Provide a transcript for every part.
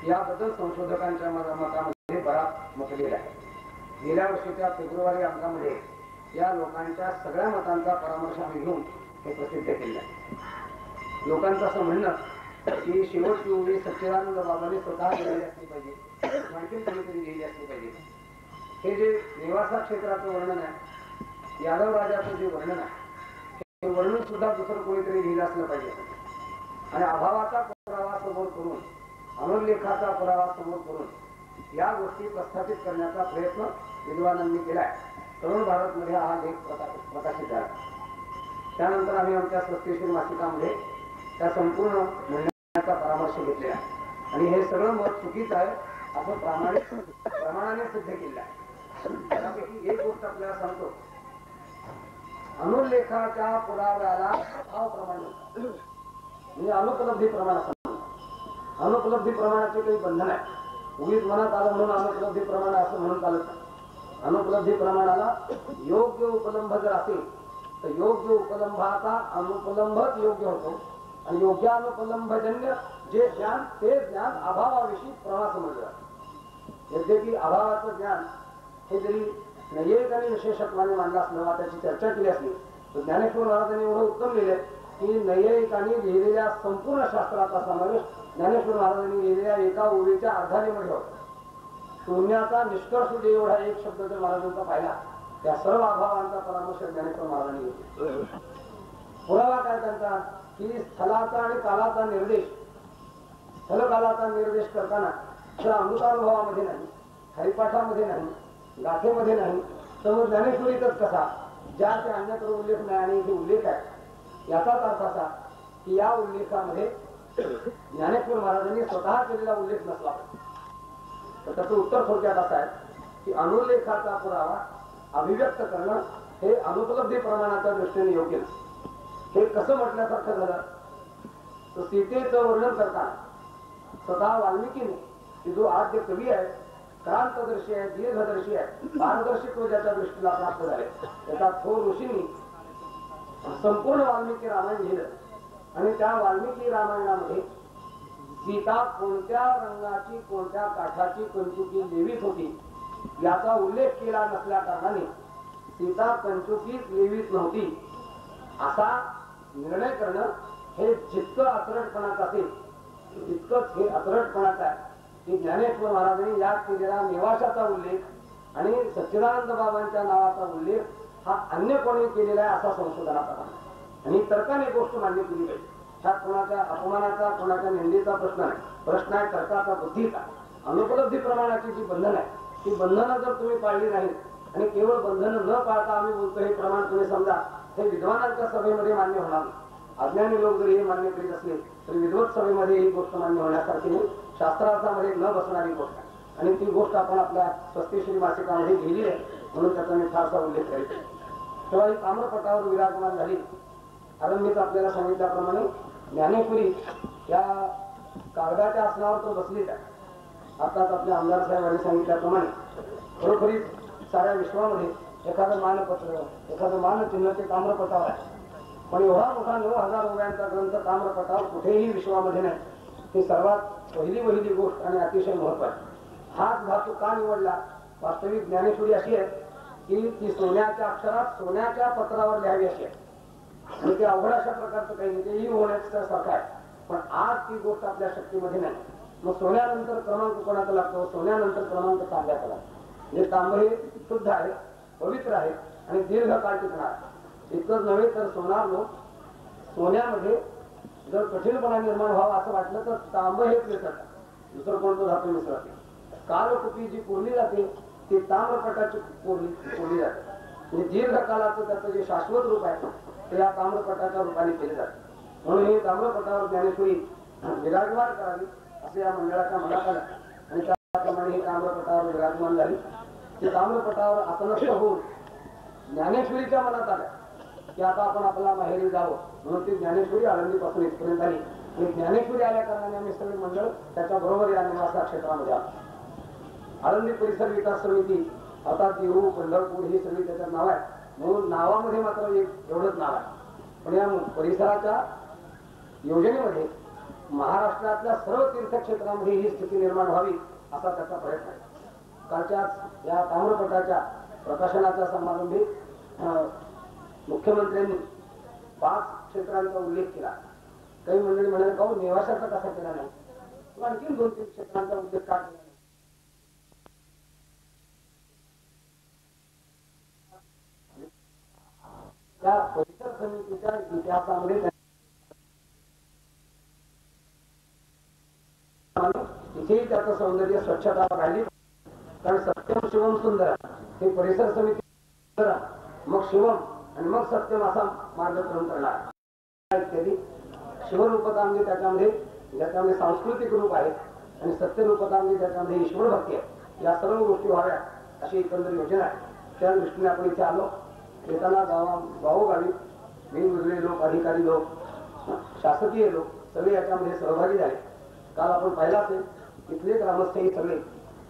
याबद्दल संशोधकांच्या मतामध्ये बराच मतभेद आहे. गेल्या वर्षीच्या फेब्रुवारी अंकामध्ये या लोकांच्या सगळ्या मतांचा परामर्श आम्ही घेऊन हे प्रसिद्ध केले आहे. लोकांचं असं म्हणणं की शेवटची ओळी सच्चिदानंद बाबांनी स्वतः लिहिली असली पाहिजे, आणखीन कोणीतरी लिहिली असली पाहिजे. हे जे निवासा क्षेत्राचं वर्णन आहे, यादव राजाचं जे वर्णन आहे, हे वर्णन सुद्धा दुसरं कोणीतरी लिहिलं असलं पाहिजे. आणि अभावाचा पुरावा समोर करून, अनुल्लेखाचा पुरावा समोर करून या गोष्टी प्रस्थापित करण्याचा प्रयत्न विद्वानांनी केला आहे. तरुण भारतमध्ये हा लेख प्रकाशित झाला. त्यानंतर आम्ही आमच्या स्वस्तिशील मासिकामध्ये त्या संपूर्ण म्हणण्याचा परामर्श घेतलेला आहे आणि हे सगळं मत चुकीचं आहे असं प्रमाणाने सिद्ध केलं आहे. त्यापैकी एक गोष्ट आपल्याला सांगतो, अनुल्लेखाच्या पुराव्याला अभाव प्रमाण म्हणजे अनुपलब्धी प्रमाण असं. अनुपलब्धी प्रमाणाचे काही बंधन आहे. उगीच मनात आलं म्हणून अनुपलब्धी प्रमाण असं म्हणून चालत नाही. अनुपलब्धी प्रमाणाला योग्य उपलंभ जर असेल तर योग्य उपलंभाचा अनुपलंभच योग्य होतो आणि योग्य अनुपलंभजन्य जे ज्ञान ते ज्ञान अभावाविषयी प्रमाण समजलं जातं. यद्यपि अभावाचं ज्ञान हे जरी नैयिक आणि विशेषत्वाने मानलं असलं, त्याची चर्चा केली असली तर ज्ञानेश्वर महाराजांनी एवढं उत्तम लिहिलंय की नैयिकांनी लिहिलेल्या संपूर्ण शास्त्राचा समावेश ज्ञानेश्वर महाराजांनी लिहिलेल्या एका ओळीच्या अर्धालीमध्ये होता. शून्याचा निष्कर्ष जे एवढा एक शब्द जर महाराजांचा पाहिला, त्या सर्व अभावांचा परामर्श ज्ञानेश्वर महाराजांनी घेतला. पुरावा काय त्यांचा की स्थलाचा आणि कालाचा निर्देश, स्थलकालाचा निर्देश करताना त्या अमृतानुभवामध्ये नाही, हरिपाठामध्ये नाही, गाथेमध्ये नाही, तर मग ज्ञानेश्वरीतच कसा, ज्या ते अन्यत्र उल्लेख नाही आणि इथे उल्लेख आहे, याचाच अर्थ असा की या उल्लेखामध्ये ज्ञानेश्वर महाराजांनी स्वतः केलेला उल्लेख नसला. तर त्याचं उत्तर थोडक्यात असं आहे की अनुल्लेखाचा पुरावा अभिव्यक्त करणं हे अनुपलब्धी प्रमाणाच्या दृष्टीने योग्य नाही. हे कसं म्हटल्यासारखं झालं तर सीतेचं वर्णन करताना स्वतः वाल्मिकीने की जो आद्य कवी आहे, क्रांतदर्शी आहे, दीर्घदर्शी आहे, पारदर्शित्व ज्याच्या दृष्टीला प्राप्त झाले, त्याचा थोर ऋषींनी संपूर्ण वाल्मिकी रामायण लिहिलं आणि त्या वाल्मिकी रामायणामध्ये सीता कोणत्या रंगाची, कोणत्या काठाची कंचुकी लेवीत होती याचा उल्लेख केला नसल्या कारणाने सीता कंचुकीत लेवीत नव्हती असा निर्णय करणं हे जितकं अचरटपणाचं असेल तितकंच हे अचरटपणाचं आहे की ज्ञानेश्वर महाराजांनी या केलेला निवासाचा उल्लेख आणि सच्चिदानंद बाबांच्या नावाचा उल्लेख हा अन्य कोणी केलेला आहे असा संशोधनाचा भाग आणि तर्काने गोष्ट मान्य केली पाहिजे. हा कोणाच्या अपमानाचा, कोणाच्या निंदेचा प्रश्न नाही, प्रश्न आहे तर्काचा, बुद्धीचा. अनुपलब्धी प्रमाणाची जी बंधन आहे ती बंधनं जर तुम्ही पाळली नाही आणि केवळ बंधनं न पाळता आम्ही बोलतो हे प्रमाण तुम्ही समजा, हे विद्वानांच्या सभेमध्ये मान्य होणार नाही. अज्ञानी लोक जरी हे मान्य करीत असले तरी विद्वत सभेमध्ये ही गोष्ट मान्य होण्यासारखी शास्त्रार्थामध्ये न बसणारी गोष्ट आहे आणि ती गोष्ट आपण आपल्या स्वस्तिशील मासिकामध्ये लिहिली आहे म्हणून त्याचा मी फारसा उल्लेख करीत. तेव्हा ही ताम्रपटावर विराजमान झाली. आरंभीच आपल्याला सांगितल्याप्रमाणे ज्ञानेश्वरी या कागदाच्या आसनावर तो बसलीच आहे. आताच आपल्या आमदार साहेबांनी सांगितल्याप्रमाणे खरोखरीच साऱ्या विश्वामध्ये एखादं मानपत्र, एखादं मानचिन्ह ते ताम्रपटावर आहे. पण एवढा मोठा 9000 ओव्यांचा ग्रंथ ताम्रपटावर कुठेही विश्वामध्ये नाही. ही सर्वात पहिली गोष्ट आणि अतिशय महत्वाची. हाच धातू का निवडला? वास्तविक ज्ञानेश्वरी अशी आहे की ती सोन्याच्या अक्षरात सोन्याच्या पत्रावर लिहावी अशी आहे आणि ते अवघड अशा प्रकारचं काही नाही, तेही होण्याचं सारखं आहे. पण आज ती गोष्ट आपल्या शक्तीमध्ये नाही. मग सोन्यानंतर क्रमांक कोणाचा लागतो? सोन्यानंतर क्रमांक तांब्याचा लागतो. म्हणजे तांब हे शुद्ध आहे, पवित्र आहे आणि दीर्घकाळ टिकणार. इतकंच नव्हे तर सोनार लोक सोन्यामध्ये जर कठीणपणा निर्माण व्हावा असं वाटलं तर तांब हेच मिसळतात, दुसरं कोणतं धातू मिसळत नाही. कालकुपी जी कोरली जाते ती ताम्रपटाची कोरली जाते. म्हणजे दीर्घकालाचं त्याचं जे शाश्वत रूप आहे ते या ताम्रपटाच्या रूपाने केले जाते. म्हणून ही ताम्रपटावर ज्ञानेश्वरी विराजमान करावी असे या मंडळाच्या मनात आलं आणि त्याप्रमाणे ही ताम्रपटावर विराजमान झाली. ती ताम्रपटावर आसनस्थ होऊन ज्ञानेश्वरीच्या मनात आल्या की आता आपण आपला माहेरी जावं म्हणून ती ज्ञानेश्वरी आळंदीपासून इथपर्यंत आली आणि ज्ञानेश्वरी आल्या कारणाने आम्ही सगळे मंडळ त्याच्या बरोबर या निवासा क्षेत्रामध्ये आलो. आळंदी परिसर विकास समिती अर्थात देहू, पंढरपूर ही सगळी त्याच्यात नाव आहे. म्हणून नावामध्ये मात्र एक एवढंच नाव आहे. पण या परिसराच्या योजनेमध्ये महाराष्ट्रातल्या सर्व तीर्थक्षेत्रामध्ये ही स्थिती निर्माण व्हावी असा त्याचा प्रयत्न आहे. कालच्याच या ताम्रपटाच्या प्रकाशनाच्या समारंभी मुख्यमंत्र्यांनी 5 क्षेत्रांचा उल्लेख केला. काही मंडळी म्हणाले का नेवाशाचा कसा केला नाही, आणखी 2-3 क्षेत्रांचा उल्लेख का केला नाही. त्या परिसर समितीच्या इतिहासामध्ये तिथेही त्याचं सौंदर्य स्वच्छता राहिली. कारण सत्यम शिवम सुंदर हे परिसर समिती, मग शिवम आणि मग सत्यम असा मार्गक्रम करणार इत्यादी. शिवरूपता म्हणजे त्याच्यामध्ये सांस्कृतिक रूप आहे आणि सत्यरूपता म्हणजे त्याच्यामध्ये ईश्वर भक्ती आहे. या सर्व गोष्टी व्हाव्या अशी एकंदर योजना आहे. त्या दृष्टीने आपण इथे आलो. येताना गावोगावी वेगवेगळे लोक, अधिकारी लोक, शासकीय लोक सगळे याच्यामध्ये सहभागी झाले. काल आपण पाहिला असेल इथले ग्रामस्थही सगळे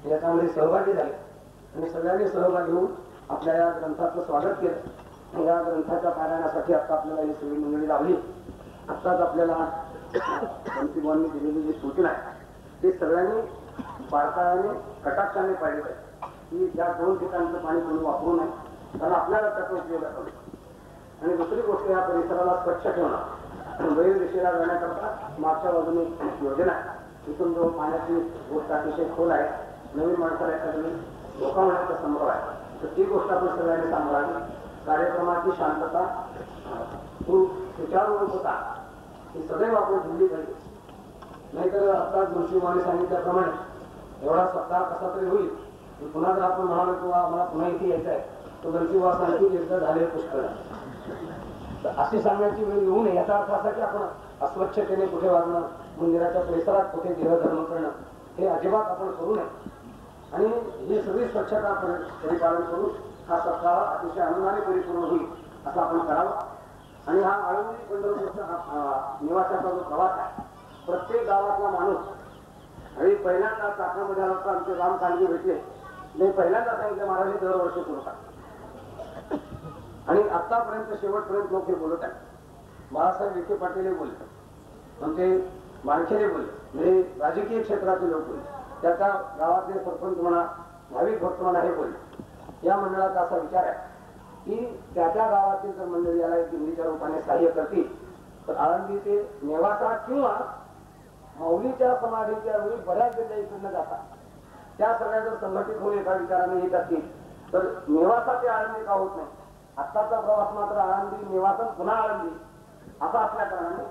याच्यामध्ये सहभागी झाले आणि सगळ्यांनी सहभागी होऊन आपल्या या ग्रंथाचं स्वागत केलं. या ग्रंथाच्या पारायणासाठी आता आपल्याला ही सगळी मंडळी लावली. आत्ताच आपल्याला मंत्रिबांनी दिलेली जी सूचना आहे ती सगळ्यांनी बारकाव्याने कटाक्षाने पाहिली पाहिजे की ज्या 2 ठिकाणचं पाणी कोणी वापरू नये, कारण आपल्याला त्याचा उपयोग होतो. आणि दुसरी गोष्ट या परिसराला स्वच्छ ठेवणं. बैल दिशेला जाण्याकरता मागच्या बाजूने योजना आहे. तिथून जो पाण्याची गोष्ट अतिशय खोल आहे, नवीन माणसाला एखादी धोका होण्याचा संभव आहे, तर ती गोष्ट आपण सगळ्यांनी सांभाळावी. कार्यक्रमाची शांतता, सुचारूपता ही सदैव आपण दिली पाहिजे. नाहीतर आता जोशीमाने सांगितल्याप्रमाणे एवढा सप्ताह कसा तरी होईल, पुन्हा जर आपण म्हणालो किंवा आम्हाला पुन्हा इथे यायचं आहे तर गणशिवास आणखी एकदा झाले पुष्कळ, तर अशी सांगण्याची वेळ येऊ नये. याचा अर्थ असा की आपण अस्वच्छतेने कुठे वागणं, मंदिराच्या परिसरात कुठे देहधर्म करणं हे अजिबात आपण करू नये. आणि ही सगळी स्वच्छता परिपालन करून हा सप्ताह अतिशय आनंदाने परिपूर्ण होईल असं आपण करावं. आणि हा आळंदी पंढरपूरचा निवासाचा जो प्रवास आहे, प्रत्येक गावातला माणूस आणि पहिल्यांदा चाकणामध्ये आला तर आमचे राम कांडगे भेटले नाही, पहिल्यांदा सांगितलं महाराज दरवर्षी करतात. आणि आतापर्यंत शेवटपर्यंत लोक हे बोलत आहेत. बाळासाहेब विखे पाटील बोलले, म्हणजे माणखेले बोलले, म्हणजे राजकीय क्षेत्रातील लोक बोलले, त्याच्या गावातले सरपंच म्हणा, भाविक भक्त म्हणा हे बोलले. या मंडळाचा असा विचार आहे की त्या गावातील जर मंडळी याला एक दिंडीच्या रूपाने सहाय्य करतील तर आळंदी ते नेवासा किंवा माऊलीच्या समाधीच्या वेळी बऱ्याच जिल्ह्या इकडनं जातात, त्या सगळ्या जर संघटित होऊन एका विचाराने येत असतील तर नेवासा ते आळंदी का होत नाही. आत्ताचा प्रवास मात्र आळंदी नेवासा पुन्हा आळंदी असा असल्या कारणाने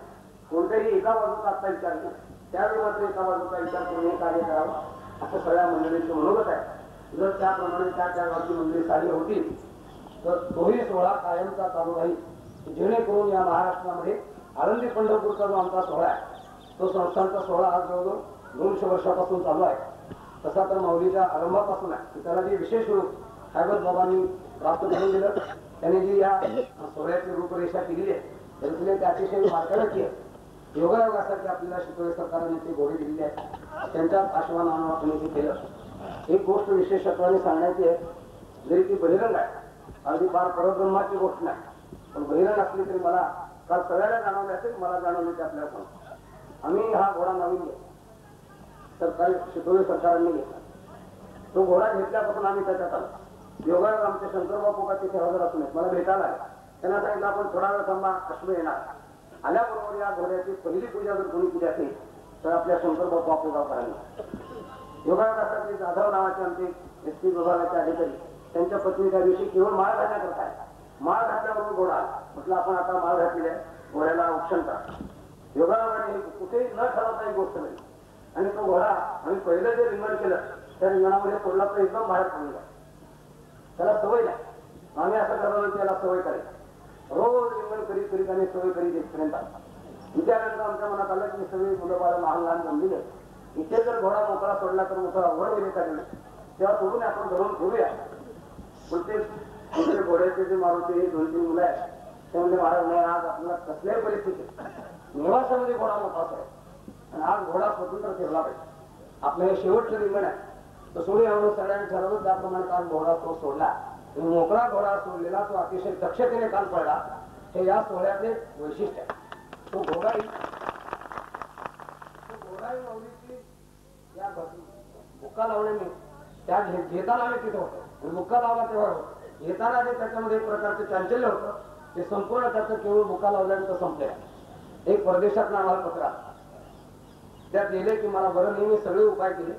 कोणत्याही एका बाजूचा आत्ता विचार केला, त्यावेळी मात्र एका बाजूचा विचार करून हे कार्य करावं असं सगळ्या मंडळींचं मनोगत आहे. जर त्याप्रमाणे त्या गावची मंडळी सहाय्य होतील तर तोही सोहळा कायमचा चालू राहील, जेणेकरून या महाराष्ट्रामध्ये आळंदी पंढरपूरचा जो आमचा सोहळा आहे तो संस्थांचा सोहळा आज जवळजवळ 200 वर्षापासून चालू आहे. तसा तर माऊलीच्या आरंभापासून आहे. त्याला जे विशेष रूप साहेबत बाबांनी प्राप्त करून दिलं, त्यांनी जी या सोहळ्याची रूपरेषा केलेली आहे त्यातले ते अतिशय मार्गाची आहे. योगायोगासाठी आपल्याला शितोळे सरकारने ती घोडी दिलेली आहे, त्यांच्याच आश्वानानं आपण ते केलं. एक गोष्ट विशेषत्वाने सांगण्याची आहे, जरी ती बहिरंग आहे, अगदी फार परब्रह्माची गोष्ट नाही, पण बहिरंग असली तरी मला काल सगळ्याला जाणवले असेल, मला जाणवले ते आपल्याला पण. आम्ही हा घोडा नवीन घेतला, सरकारी शितोळे सरकारने घेतला. तो घोडा घेतल्यापासून आम्ही त्याच्यात आलो. योगायोग आमचे शंकरबापू का तिथे हजर असून मला भेटायला आले. त्यांना सांगितलं आपण थोडा वेळ थांबा, अश्व येणार. आल्याबरोबर या घोड्याची पहिली पूजा जर कोणी केली असेल तर आपल्या शंकरबापू आपोगाव करायला. योगायोगासाठी जाधव नावाचे आमचे एस टी विभागाचे अधिकारी, त्यांच्या पत्नी त्या दिवशी केवळ माळ घालण्याकरता आहे. माळ घातल्याबरोबर घोडा आला. म्हटलं आपण आता माळ घातलेली आहे, घोड्याला औक्षण करा. योगायोगाने कुठेही न ठरवता ही गोष्ट नाही. आणि तो घोडा आम्ही पहिलं जे रिंगण केलं त्या रिंगणामध्ये सोडला तर एकदम बाहेर पडला. त्याला सवय नाही. आम्ही असं ठरवलं की त्याला सवय करायची. रोज रिंगण करीत करीत आणि सवय करीत इथपर्यंत त्यानंतर आमच्या मनात आलं की सगळी मुलं बाळ लहान लहान जमलेले, इथे जर घोडा मोकळा सोडला तर मोठा अवघड होईल काढले, तेव्हा सोडून आपण धरून ठेवूया. पण ते घोड्याचे जे मारुती 2-3 मुलं आहेत ते म्हणजे महाराज नाही, आज आपल्याला कसल्याही परिस्थितीत निवासामध्ये घोडा मोठा आहे आणि आज घोडा स्वतंत्र ठेवला पाहिजे. आपलं हे शेवटचं रिंगण आहे तर सोडूया म्हणून सगळ्यांनी ठरवलं. त्याप्रमाणे काल घोडा तो सोडला. मोकळा घोडा सोडलेला तो अतिशय दक्षतेने काल पडला. हे या सोहळ्याचे वैशिष्ट्य आहे. तो घोडा घोडाई माऊलीची या बुक्का लावण्याने त्या घेताना आम्ही तिथं होतो आणि बुक्का लावला तेव्हा होतो. येताना जे त्याच्यामध्ये एक प्रकारचे चांचल्य होतं ते संपूर्ण त्याचं केवळ बुक्का लावल्यानंतर संपले. एक परदेशात आम्हाला पत्र त्यात लिहिले की मला बरं नाही, मी सगळे उपाय केले,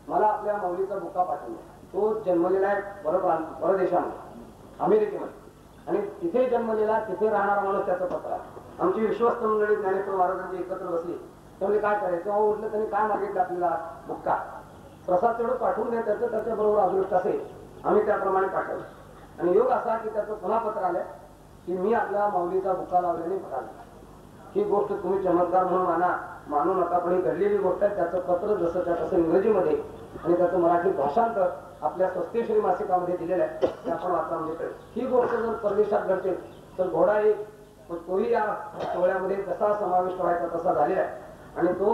मला आपल्या माऊलीचा बुक्का पाठवला. तो जन्मलेला आहे परदेशामध्ये, अमेरिकेमध्ये, आणि तिथे जन्मलेला तिथे राहणारा माणूस त्याचं पत्र. आमची विश्वस्त मंडळी ज्ञानेश्वर महाराजांची एकत्र बसली. त्यामुळे काय करायचं, तेव्हा उठलं त्यांनी काय मागितलं आपल्याला, बुक्का प्रसाद तेवढं पाठवून द्या, त्याचं त्याच्याबरोबर अदृष्ट असेल. आम्ही त्याप्रमाणे पाठवलं आणि योग असा की त्याचं पुन्हा पत्र आलं की मी आपल्या माऊलीचा बुक्का लावल्याने भराला. ही गोष्ट तुम्ही चमत्कार म्हणून मानू नका, पण ही घडलेली गोष्ट आहे. त्याचं पत्र जसं त्या तसं इंग्रजीमध्ये आणि त्याचं मराठी भाषांतर आपल्या स्वस्तिश्री मासिकामध्ये दिलेलं आहे, ते आपण वाचला म्हणजे ही गोष्ट जर परदेशात घडते तर घोडा एक तोही या सोहळ्यामध्ये कसा समाविष्ट व्हायचा तसा झालेला आहे. आणि तो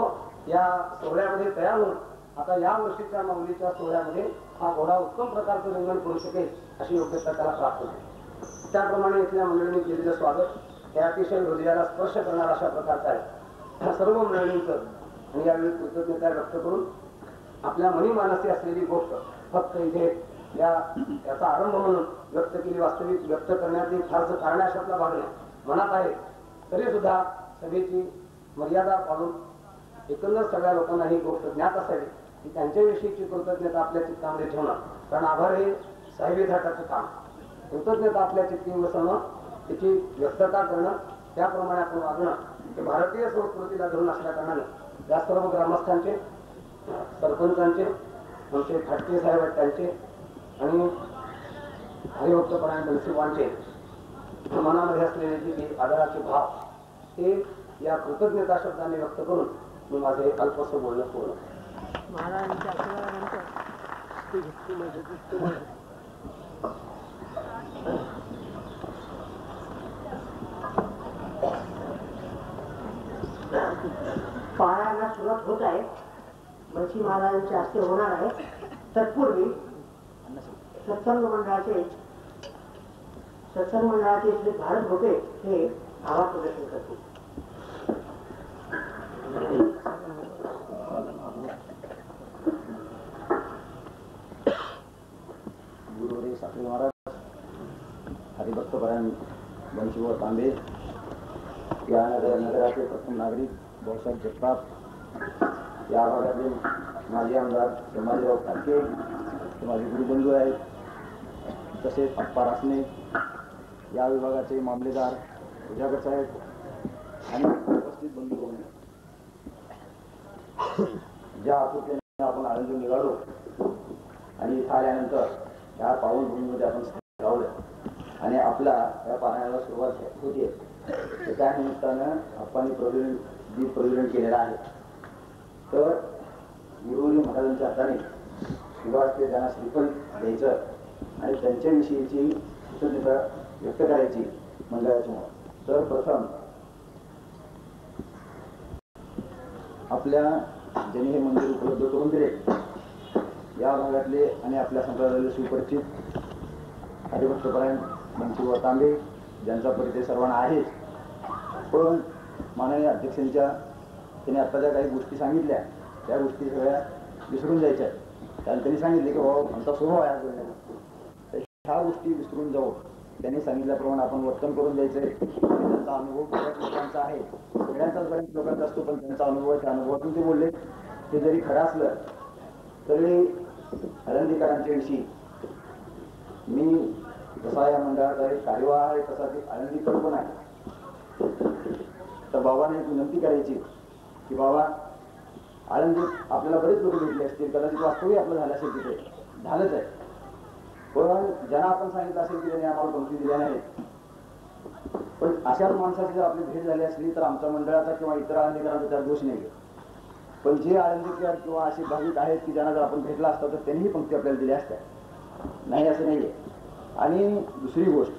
या सोहळ्यामध्ये तयार होऊन आता या वर्षीच्या माऊलीच्या सोहळ्यामध्ये हा घोडा उत्तम प्रकारचं रिंगण करू शकेल अशी योग्यता त्याला प्राप्त होते. त्याप्रमाणे इथल्या मंडळींनी केलेलं स्वागत हे अतिशय हृदयाला स्पर्श करणार अशा प्रकारचं आहे. सर्व मंडळींचं आणि यावेळी कृतज्ञता व्यक्त करून आपल्या मनीमानसी असलेली गोष्ट फक्त इथे याचा आरंभ म्हणून व्यक्त केली, वास्तविक व्यक्त करण्याची फारसं कारण अशातला भाग नाही मनात आहे. तरी सुद्धा सभेची मर्यादा पाळून एकंदर सगळ्या लोकांना ही गोष्ट ज्ञात असावी की त्यांच्याविषयीची कृतज्ञता आपल्या चित्तामध्ये ठेवणं, कारण आभार हे साहेबी थाटाचं काम. कृतज्ञता आपल्या चित्ती बसवणं, त्याची व्यक्तता करणं, त्याप्रमाणे आपण वागणं हे भारतीय संस्कृतीला धरून असल्या कारणाने या सर्व ग्रामस्थांचे, सरपंचांचे, आमचे फाटके साहेब त्यांचे आणि हरिभक्तपरायण बनसीवांचे मनामध्ये असलेले जे आदराचे भाव ते या कृतज्ञता शब्दाने व्यक्त करून मी माझे अल्पसं बोलणं पूर्ण. पारायणाला सुरुवात होत आहे. बंशी महाराजांचे हस्ते होणार आहे. तत्पूर्वी सत्संग मंडळाचे श्री भारत भोपे हे आभार प्रदर्शन करतील. गुरुवरे साखरे महाराज, हरिभक्तपरायण बंशीवर तांबे, या नगराचे प्रथम नागरिक भाऊसाहेब जगताप, या भागातील माजी आमदार संभाजीराव फाटके, माझे गुरुबंधू आहेत, तसेच अप्पा रासने, या विभागाचे मामलेदार उजागर साहेब आणि उपस्थित बंधू, ज्या आतुरतेने आपण आनंद निघालो आणि इथं आल्यानंतर या पावनभूमीमध्ये आपण राहलं आणि आपल्या या पारायणाला सुरुवात होते, तर त्या निमित्तानं आपण दीप प्रज्वलन केलेला आहे. तर गुरुजी महाराजांच्या हाताने शिवासते त्यांना श्रीफल द्यायचं आणि त्यांच्याविषयीची कृतज्ञता व्यक्त करायची मंडळाची म्हणून. तर प्रथम आपल्या ज्यांनी हे मंदिर उपलब्ध करून दिले या भागातले आणि आपल्या संप्रदायातले सुपरिचित हरिभक्तपरायण बंशीवर तांबे, ज्यांचा परिचय सर्वांना आहेच, पण माननीय अध्यक्षांच्या त्यांनी आत्ता ज्या काही गोष्टी सांगितल्या त्या गोष्टी सगळ्या विसरून जायच्या आहेत. कारण त्यांनी सांगितले की बाबा आमचा स्वभाव आहे बोलण्याचा, तर ह्या गोष्टी विसरून जाऊ त्यांनी सांगितल्याप्रमाणे आपण वर्तन करून द्यायचं आहे. त्यांचा अनुभव बऱ्याच लोकांचा आहे, सगळ्यांचाच बऱ्याच लोकांचा असतो, पण त्यांचा अनुभव आहे, त्या अनुभवातून ते बोलले. ते जरी खरं असलं तरी आळंदीकरांच्या विषयी मी जसा या मंडळाचा एक कार्यवाह आहे तसा ते आळंदीकर पण आहे. तर बाबाने एक विनंती करायची की बाबा आळंदीत आपल्याला बरेच लोक भेटले असतील, कदाचित वास्तवही आपलं झालं असेल, तिथे झालंच आहे, पण ज्यांना आपण सांगितलं असेल की त्यांनी आम्हाला पंक्ती दिल्या नाहीत, पण अशाच माणसाची जर आपली भेट झाली असली तर आमच्या मंडळाचा किंवा इतर आळंदीकरांचा त्यात दोष नाही. पण जे आळंदीकर किंवा असे भाविक आहेत की ज्यांना जर आपण भेटला असता तर त्यांनीही पंक्ती आपल्याला दिल्या असत्या, नाही असं नाही आहे. आणि दुसरी गोष्ट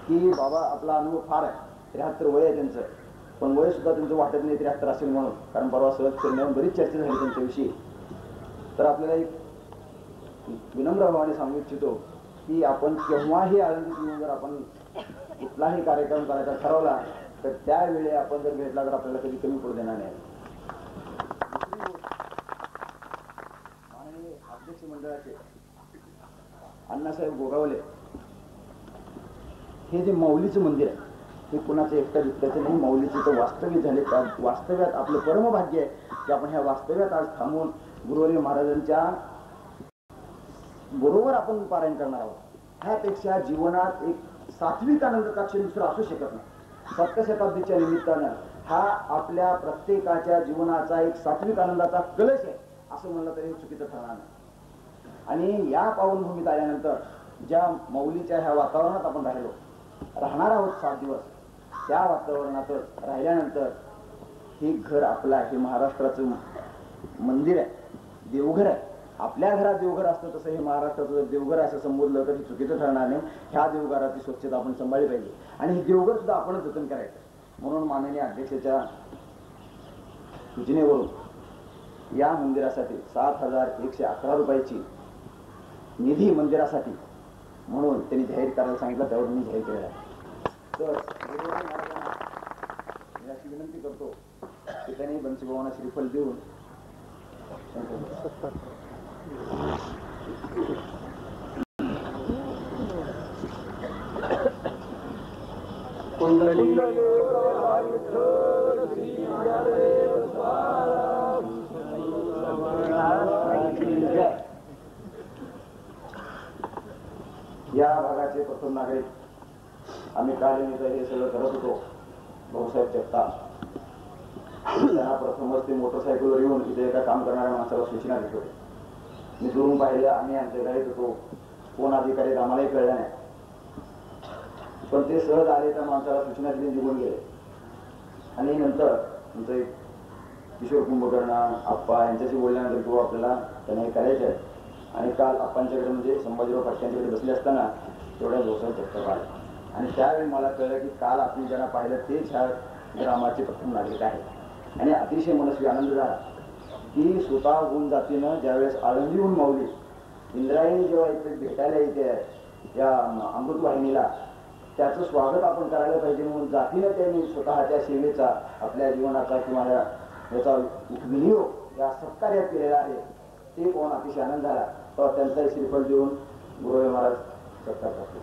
की बाबा आपला अनुभव फार आहे, 73 वय आहे त्यांचं, पण वय सुद्धा त्यांचं वाटत नाही 73 असेल म्हणून, कारण परवा सहज फिरण्यावर बरीच चर्चा झाली त्यांच्याविषयी. तर आपल्याला एक विनम्र भावाने सांगू इच्छितो की आपण केव्हाही आळंदीत येऊन जर आपण कुठलाही कार्यक्रम करायचा ठरवला तर त्यावेळी आपण जर भेटला तर आपल्याला कधी कमी पडू देणार नाही. महाराजांचे अण्णासाहेब गोगावले हे जे माऊलीचं मंदिर आहे हे कुणाचं एकट्या दुसऱ्याचं नाही, माऊलीचं तर वास्तव्य झाले. वास्तव्यात आपलं परमभाग्य आहे की आपण ह्या वास्तव्यात आज थांबून गुरुवर्य महाराजांच्या बरोबर आपण पारायण करणार आहोत. ह्यापेक्षा जीवनात एक सात्विक आनंदाचा क्षण दुसरा असू शकत नाही. सप्तशताब्दीच्या निमित्तानं हा आपल्या प्रत्येकाच्या जीवनाचा एक सात्विक आनंदाचा कलश आहे असं म्हणलं तरी चुकीचं ठरणार नाही. आणि या पावनभूमीत आल्यानंतर ज्या माऊलीच्या ह्या वातावरणात आपण राहणार आहोत 7 दिवस, त्या वातावरणात राहिल्यानंतर हे घर आपलं आहे, हे महाराष्ट्राचं मंदिर आहे, देवघर आहे. आपल्या घरात देवघर असतं तसं हे महाराष्ट्राचं देवघर असं संबोधलं तरी चुकीचं ठरणार नाही. ह्या देवघराची स्वच्छता आपण सांभाळली पाहिजे आणि हे देवघर सुद्धा आपणच जतन करायचं. म्हणून माननीय अध्यक्षाच्या सूचनेवरून या मंदिरासाठी 7,111 रुपयाची निधी मंदिरासाठी म्हणून त्यांनी जाहीर करायला सांगितलं, त्यावर मी जाहीर केलेला आहे. तर मी अशी विनंती करतो की त्यांनी बंसीभावांना श्रीफल देऊन या भागाचे प्रथम नागरिक आम्ही कालनिमित्त हे सगळं करत होतो. भाऊसाहेब जगताप त्यांना प्रथमच ते मोटरसायकलवर येऊन इथे एका काम करणाऱ्या माणसाला सूचना देत होते. मी दुरून पाहिलं, आम्ही आमच्या गाडीत होतो, कोण अधिकारी आम्हालाही कळलं नाही, पण ते सहज आले, त्या माणसाला सूचना दिली, निघून गेले. आणि नंतर तुमचं किशोर कुंभकर्ण आप्पा यांच्याशी बोलल्यानंतर किंवा आपल्याला त्यांना हे करायचं आहे. आणि काल आप्पांच्याकडे म्हणजे संभाजीराव फाटक्यांच्याकडे बसले असताना तेवढ्या भाऊसाहेब जगताप आले आणि त्यावेळी मला कळलं की काल आपण ज्यांना पाहिलं तेच ह्या ग्रामाचे प्रथम नागरिक आहेत. आणि अतिशय मनस्वी आनंद झाला की स्वतःहून जातीनं ज्यावेळेस आळंदीहून माऊली इंद्रायणी जेव्हा इथे भेटायला येते या अमृतवाहिनीला, त्याचं स्वागत आपण करायला पाहिजे म्हणून जातीनं त्यांनी स्वतःच्या सेवेचा, आपल्या जीवनाचा किंवा याचा विनियोग या सत्कार्यात केलेला आहे. ते कोण अतिशय आनंद झाला. तर त्यांचा श्रीफळ देऊन गुरुवर्य महाराज सत्कार करतो.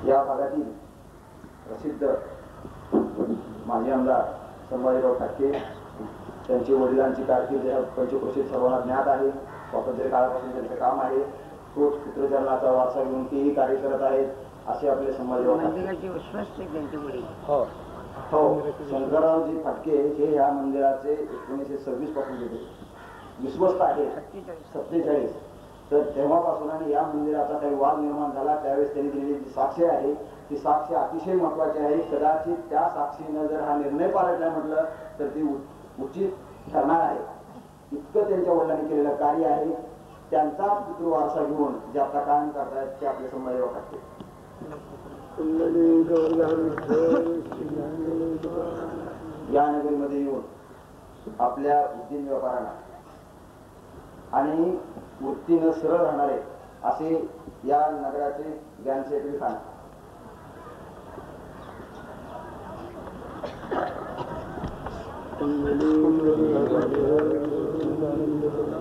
या भागातील प्रसिद्ध माजी आमदार संभाजीराव ठाकरे, त्यांची वडिलांची कारकीर्द पंचक्रोशीत सर्वांना ज्ञात आहे. स्वातंत्र्य काळापासून त्यांचं काम आहे. तोच पुत्रचरणाचा वारसा घेऊन तेही कार्य करत आहेत असे आपले संभाजीराव शंकररावजी फाटके हे ह्या मंदिराचे 1926 पासून विश्वस्त आहे, 47. तर तेव्हापासून आणि या मंदिराचा काही वाद निर्माण झाला त्यावेळेस त्यांनी दिलेली जी साक्ष आहे ती साक्ष अतिशय महत्वाची आहे. कदाचित त्या साक्षीनं जर हा निर्णय पाळला म्हटलं तर ती उचित ठरणार आहे. इतकं त्यांच्या वडिलांनी केलेलं कार्य आहे. त्यांचा पितृवारसा घेऊन जे आता काम करतायत ते आपले संभाजीराव ठाकरे. या नगरीमध्ये येऊन आपल्या उद्योग व्यापाराला आणि वृत्तीनं सरळ राहणारे असे या नगराचे ज्ञानसेवी खान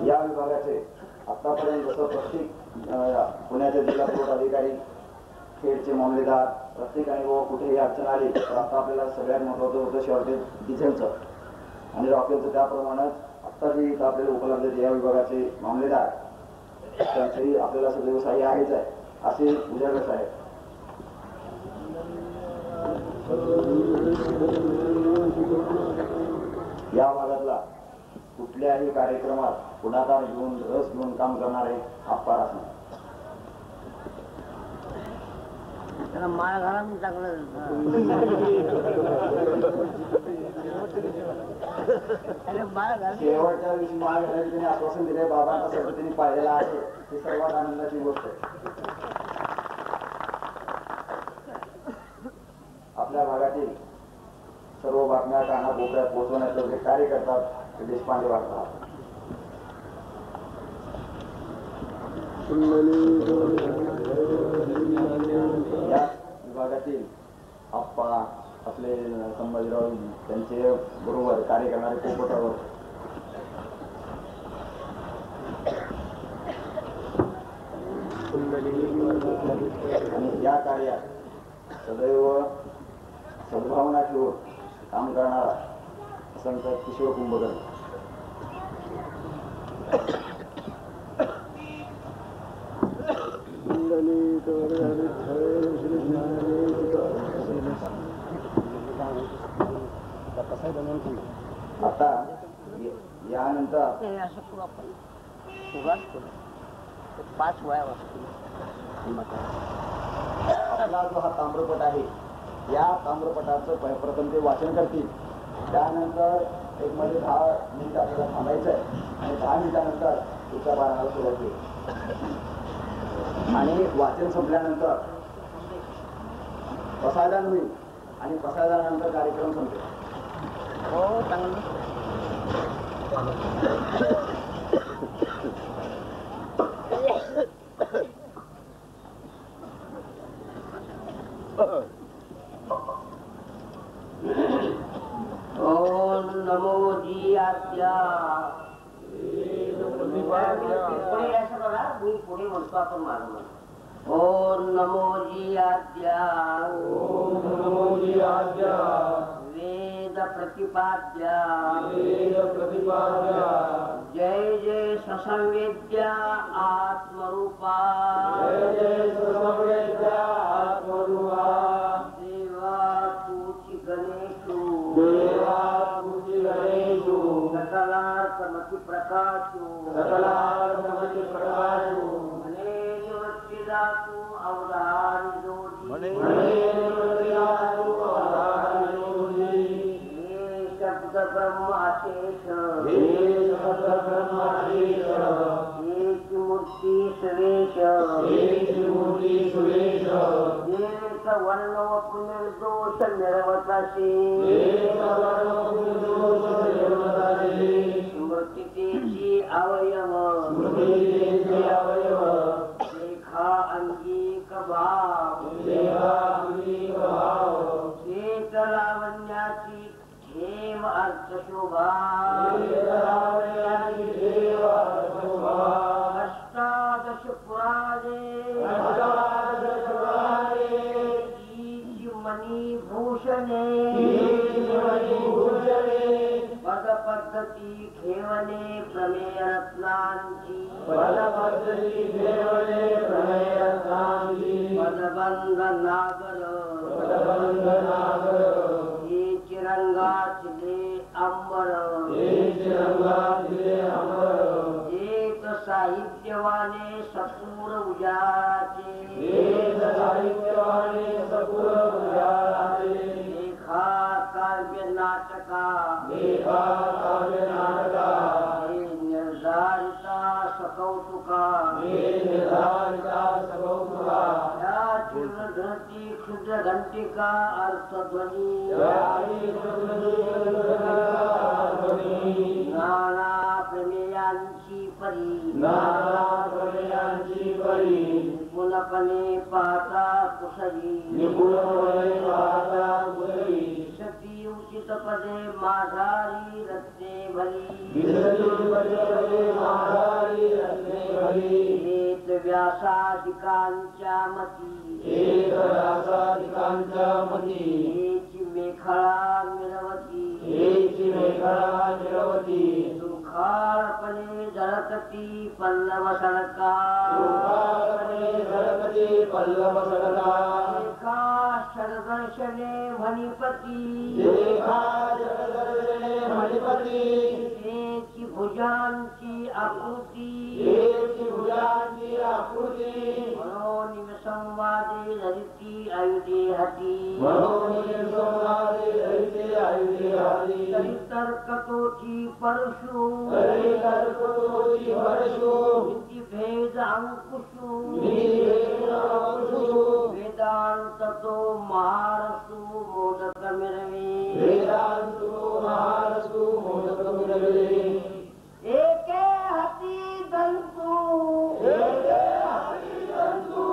या विभागाचे आतापर्यंत जसं प्रत्येक पुण्याचे जिल्हा पुरवठा अधिकारी, खेडचे मामलेदार, प्रत्येकाने बाबा कुठेही अडचण आली तर आता आपल्याला सगळ्यात महत्वाचं होतं शॉर्टेज डिझेलचं आणि रॉकेलचं. त्याप्रमाणे आत्ता जे इथं आपल्याला उपलब्ध या विभागाचे मामलेदार त्यांचंही आपल्याला सदैव सहाय्य आहेच आहे असे उजागर साहेब. या भागातला कुठल्याही कार्यक्रमात पुढाकार घेऊन रस घेऊन काम करणारे आप्पा असणार. माळ घाला चांगलं शेवटच्या दिवशी माळ घालायची त्यांनी आश्वासन दिले. बाबांचा सर्व त्यांनी पाहिलेला आहे. ही सर्वात आनंदाची गोष्ट आहे. आपल्या भागातील सर्व बातम्या काना कोपऱ्यात पोहोचवण्याचं जे कार्य करतात ते देशपांडे वाटतात. या विभागातील आप्पा आपले संभाजीराव त्यांचे बरोबर कार्य करणारे पोपटावर आणि या कार्यात सदैव सद्भावना ठेवून काम करणारा संत किशोर कुंभकर. आता यानंतर आपला जो हा ताम्रपट आहे या ताम्रपटाचं प्रथम ते वाचन करतील. त्यानंतर एक मध्ये 10 मिनिटं आपल्याला थांबायचं आहे आणि 10 मिनिटानंतर तुमच्या पारायणाला सुरुवात होईल आणि वाचन संपल्यानंतर प्रसाददान होईल आणि प्रसाददानानंतर कार्यक्रम संपेल. हो चांगलं. ओम नमो जी आज्ञा. पुढे असं बघा, मी पुढे म्हणतो आपण मारून. ओम नमो जी आज्ञा. ओम नमो जी आज्ञा. वेद प्रतिपाद्या. वेद प्रतिपाद्या. जय जय ससंवेद्या आत्मरूपा. जय जय ससंवेद्या आत्मरूपा. देवा तूची गणेशू. देवा तुझी गणेशू. सकलार्थमती प्रकाशू. सकलार्थमती प्रकाशू. म्हणे निवृत्तीला तू अवधारी जोडी. म्हणे निवृत्तीला तू अवधारी जोडी. हे शब्द ब्रह्म अशेष. हे शब्द ब्रह्माशेष. एक मूर्ती सुरेश. एक मूर्ती सुरेश. एक वर्ण व पुण्यदोष निरवताशी. एक वर्ण पुण्यदोष निरवताशी. स्मृतीची अवयव. स्मृतीचे अवयव. रेखा अंगिक भाव. देवा अंगिक भाव. शेत लावण्याची ठेव अर्थशोभा. लावण्याची देव शोभा. अष्टादश पुराणे. अष्टादश पुराणे. तीची मणिभूषणे. तीची मणिभूषणे. पदपद्धती ठेवणे प्रमेय रत्नांची. पदपद्धती ठेवणे प्रमेय रत्नांची. पदबंध नागर. पदबंध नागर. हे चिरंगाचले अंबर. एक रंगाचे अमर. एक साहित्यवाने सपूर उजाचे. एक साहित्यवाणी सपूर उजाळाचे. लेखा काव्य नाटका. लेखा काव्य नाटका. हे निर्धारिता सकौतुका. हे निर्धारिता सकौतुका. या चिरधरती क्षुद्र घंटिका अर्थध्वनी. याही नाना प्रमेयांची परी. नाना प्रमेयांची परी. निपुणपणे पाहता कुसरी. निपुणपणे पाहता कुसरी. सती उचित पदे माघारी रत्ने भरी. विसरी पदे माघारी रत्ने भरी. हेत व्यासादिकांच्या मती. एक व्यासादिकांच्या मती. हेची मेखळा मिरवती. हेची मेघळा निरवती. सुखाळपणे झळकती पल्लव सडका. सुखापणे झळकती पल्लव सडका. एका षडदर्शने म्हणिपती. देखा जगदर्शने मणिपती. हेची भुजांची आकृती. हेची भुजांची आकृती. म्हणून संवादे धरिती आयुधे हाती. म्हणून संवादे धरिते आयुधे हाती. तरी तर्कतोची परशु. तरी तर्कतोची परशु. नीती भेद अंकुशु. नीती भेद अंकुशु. वेदांत तो महारसु मोदक मिरवी. वेदांतो महारसु मोदक मिरविले. एके हाती दंतू. एके हाती दंतू.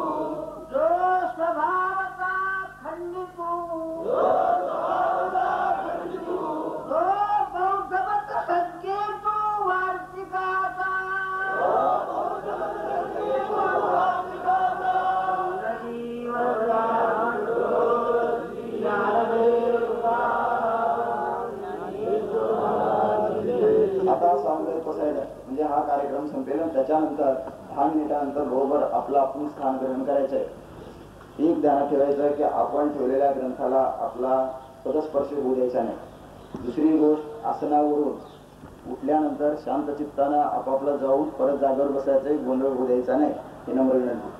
झाल्यानंतर 10 मिनिटानंतर बरोबर आपलं आपण स्थान ग्रहण करायचं आहे. एक ध्यानात ठेवायचं आहे की आपण ठेवलेल्या ग्रंथाला आपला पदस्पर्श होऊ द्यायचा नाही. दुसरी गोष्ट, आसनावरून उठल्यानंतर शांत चित्तानं आपापला जाऊन परत जागेवर बसायचं, गोंधळ होऊ द्यायचा नाही. हे नम्र विनंती.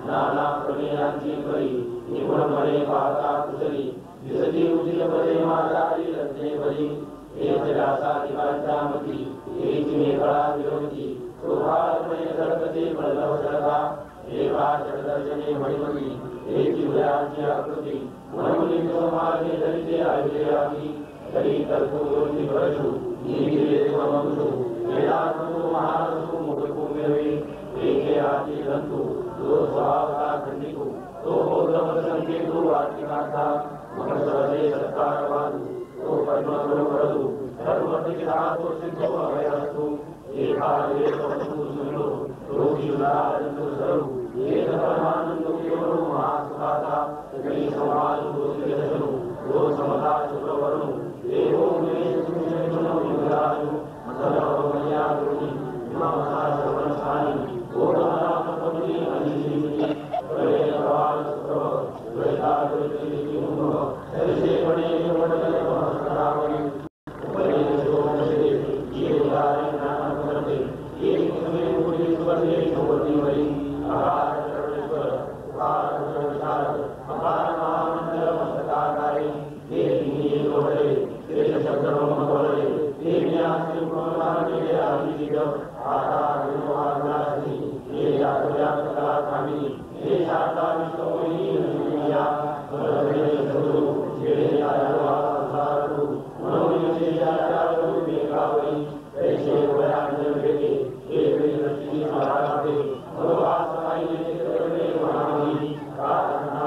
नाना प्रमेयांची कळी निपुणपणे पाहता कुशली विसती उदित पदे मातारी रत्ने बली एक रासाती पंचामती एक मेघळा विरोधी शोभामय सरपते पल्लव सरका एका षडदर्शने मणिमणी एक विराची आकृती मनोनी समाजे दलिते आयुर्यामी तरी कर्पूरोनी परशु नीले सममुषु वेदांतो महारसु मुखको मिलवे एके आदि ग्रंथु दो स्वभावता खंडितु तो गौतम संकेतु वाटिकाथा मकरसरदे सत्कारवादु तो पद्मगुरु परदु धर्मति साधु सिद्धो अभयस्तु एका वेदवस्तु सुनो रोगियुलारंतु सरू एक परमानंदो केवलो महासुखाता कई समाज दोषियसनु दो समता शुक्रवरनु देवो में सुनिर्गुणो युगराजु मतलवमया गुरुनि मामसा सर्वनस्थानि ओरामतमनि अनिशिनि प्रलय प्रवाल सुप्रभ द्वैता द्वैति मुख हरिषे पणे वडले महासरावणि उपरे शोभसे ये उदारे नाम करते ये तुम्हें पूरी सुवर्णे शोभती वरी आहार सर्वेश्वर उपार सर्वसार अपार महामंडल मस्तकाकारे ये दिने लोहरे ये शब्दों मगोरे ये न्यासी प्रमाण के आदि जब आधार विनोदासी ये जातव्या कला कामी ये शाता विश्वमयी दुनिया बलवे सदु ये आया साधु मनोनी से जाता रु बेकावई ऐसे वरांजन बेके ये विरति आराधे भगवान सहाय ने करने महानी कारणा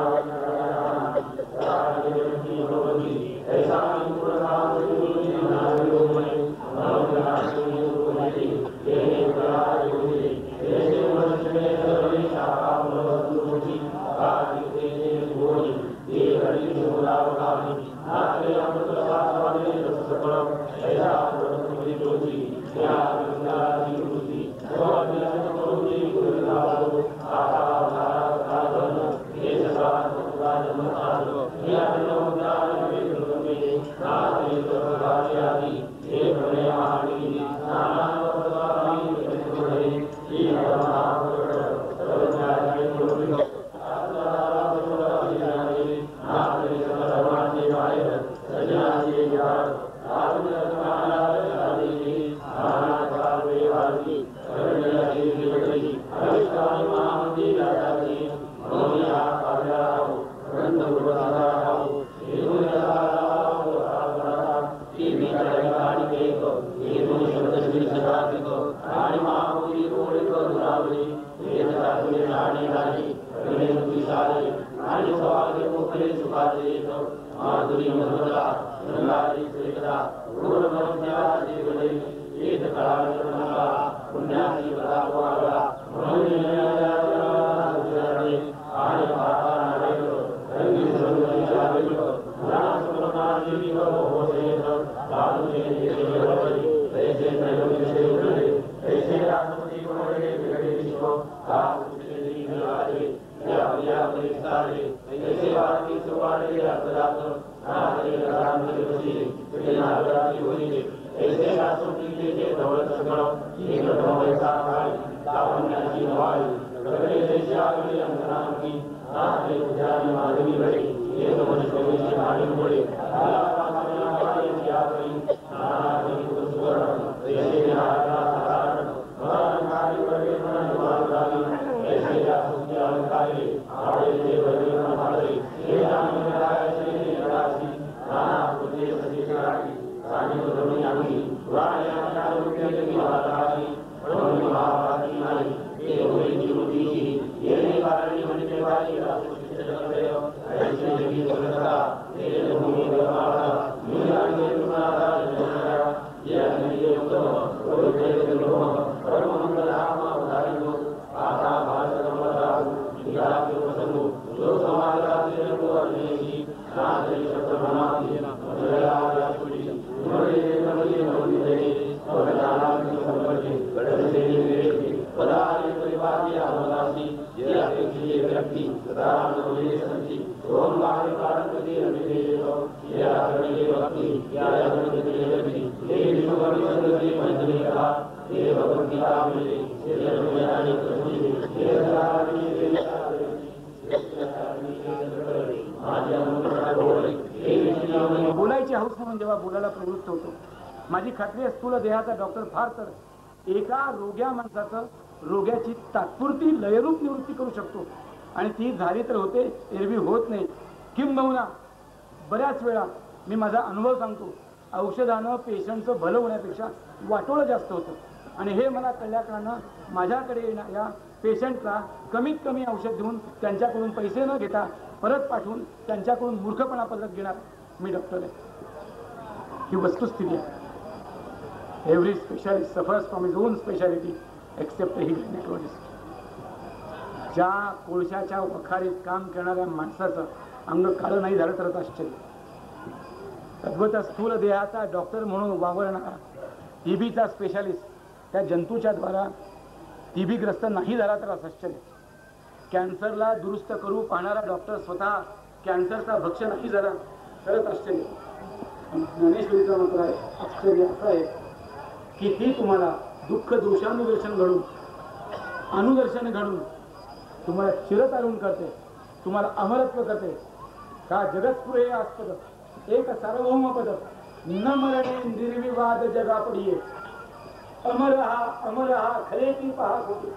साधि भगवती ऐसा पूर्णता सुनि नारियो में मनोनाशि गुरुमति ये कला योगी ऐसे मनुष्य में सर्वे शाखा मनोवस्तुति आदि तेजे गोरी ये हरि मुलावकानि आत्मे अमृत साधवाने रसकलम ऐसा प्रभुति जोति क्या विद्यादि गुरुति स्वामिनाथ गुरुति गुरुनाथ आहा साधन ये साध राजमताल या नवदान विद्रुमे नाते सर्वकार्यादि ये प्रणयानि नानावतानि विद्रुमे ये महापुरुष सर्वज्ञानि गुरुविनो माधुरी मधुरा रंगारी श्रीकला गुरु मध्यादि गुणे एक कला निर्मला पुण्यासी बलावाला मनोनी नयायाने आने पापा नारेलो रंगी सर्वनि जावेलो नाम सुरमानी को होसेन साधु ने देवरी ऐसे नयन से उड़े ऐसे राष्ट्रपति बने बिगड़े इसको आप उसके लिए आए या परिस्तारे ऐसे वाणी सुवाणी अपराध आदि राम के बसी बिना अपराधी होइए ऐसे रासों की के दौलत सकलो एक ऐसा भाई लावण्य की नवाई कबरे जैसे आगे अंतराम की आदि उजानी माधवी बड़ी ये तो मनुष्य को से मालूम पड़े अल्लाह पाक ने पाई किया गई आदि को सुवर्ण ऐसे आरा साधारण महाकारी बड़े मन निवारदारी ऐसे रासों की अलंकारी आड़े से बड़े हमारे ये जान में आया श्री राशि नाना पुण्य सतीशारी सानी को दुनिया की राया चालू के लगी महारानी मनोनी महारानी नारी ये हुई जुरुदी ये नहीं कारण मन के वाली रासु चित करते हो ऐसे लगी सुरता ये भूमि गवाड़ा मीरा के तुम्हारा जन्मरा ये अन्य तो कोई के लोह परम मंगल आत्मा उदारी को आशा भाषा नम्रता या के वसनु जो समाज का तेरे को अनेकी नारी शब्द बनाती मधुरा या सुनी तुम्हारे नमले नमले दे और नाना की संपत्ति गढ़ से निवेश पदारी परिवार या अवदासी ये अपेक्षित व्यक्ति सदा नमले संति ओम बाहर कारण के अभिदेश तो ये आचरण के भक्ति या आचरण के व्यक्ति ये विश्व की संगति मंजरी का ये भगवत गीता में ये ज्ञानी प्रभु ये सारी आज हम बोले बोलायची हौस म्हणून जेव्हा बोलायला प्रवृत्त होतो, माझी खात्री आहे स्थूल देहाचा डॉक्टर फार तर एका रोग्या माणसाचं रोग्याची तात्पुरती लयरूप निवृत्ती करू शकतो, आणि ती झाली तर होते, एरवी होत नाही. किंबहुना बऱ्याच वेळा मी माझा अनुभव सांगतो, औषधानं पेशंटचं भलं होण्यापेक्षा वाटोळं जास्त होतं. आणि हे मला कळल्याकारणानं माझ्याकडे येणाऱ्या पेशंटला कमीत कमी औषध देऊन त्यांच्याकडून पैसे न घेता परत पाठवून त्यांच्याकडून मूर्खपणा पद्धत घेणार मी डॉक्टर आहे. ही वस्तुस्थिती आहे. Every specialist suffers from his own speciality except he gynaecologist. ज्या कोळशाच्या वखारीत काम करणाऱ्या माणसाचं अंग काळं नाही झालं तरच आश्चर्य. तद्वत स्थूल देहाचा डॉक्टर म्हणून वावरणारा टीबीचा स्पेशालिस्ट त्या जंतूच्या द्वारा टीबीग्रस्त नाही झाला तर आश्चर्य. कॅन्सरला दुरुस्त करू पाहणारा डॉक्टर स्वतः कॅन्सरचा भक्ष नाही झाला तरच आश्चर्य. ज्ञानेश्वरीचा मंत्र आहे, आश्चर्य असं आहे की ती तुम्हाला दुःख दोषानुदर्शन घडून अनुदर्शन घडून तुम्हाला चिरतारुण करते, तुम्हाला अमरत्व करते. का जगत्पुरे आस्पद एक सार्वभौम पद न मरणे निर्विवाद जगा पडिये. अमर हा खरे ती पहा खोटे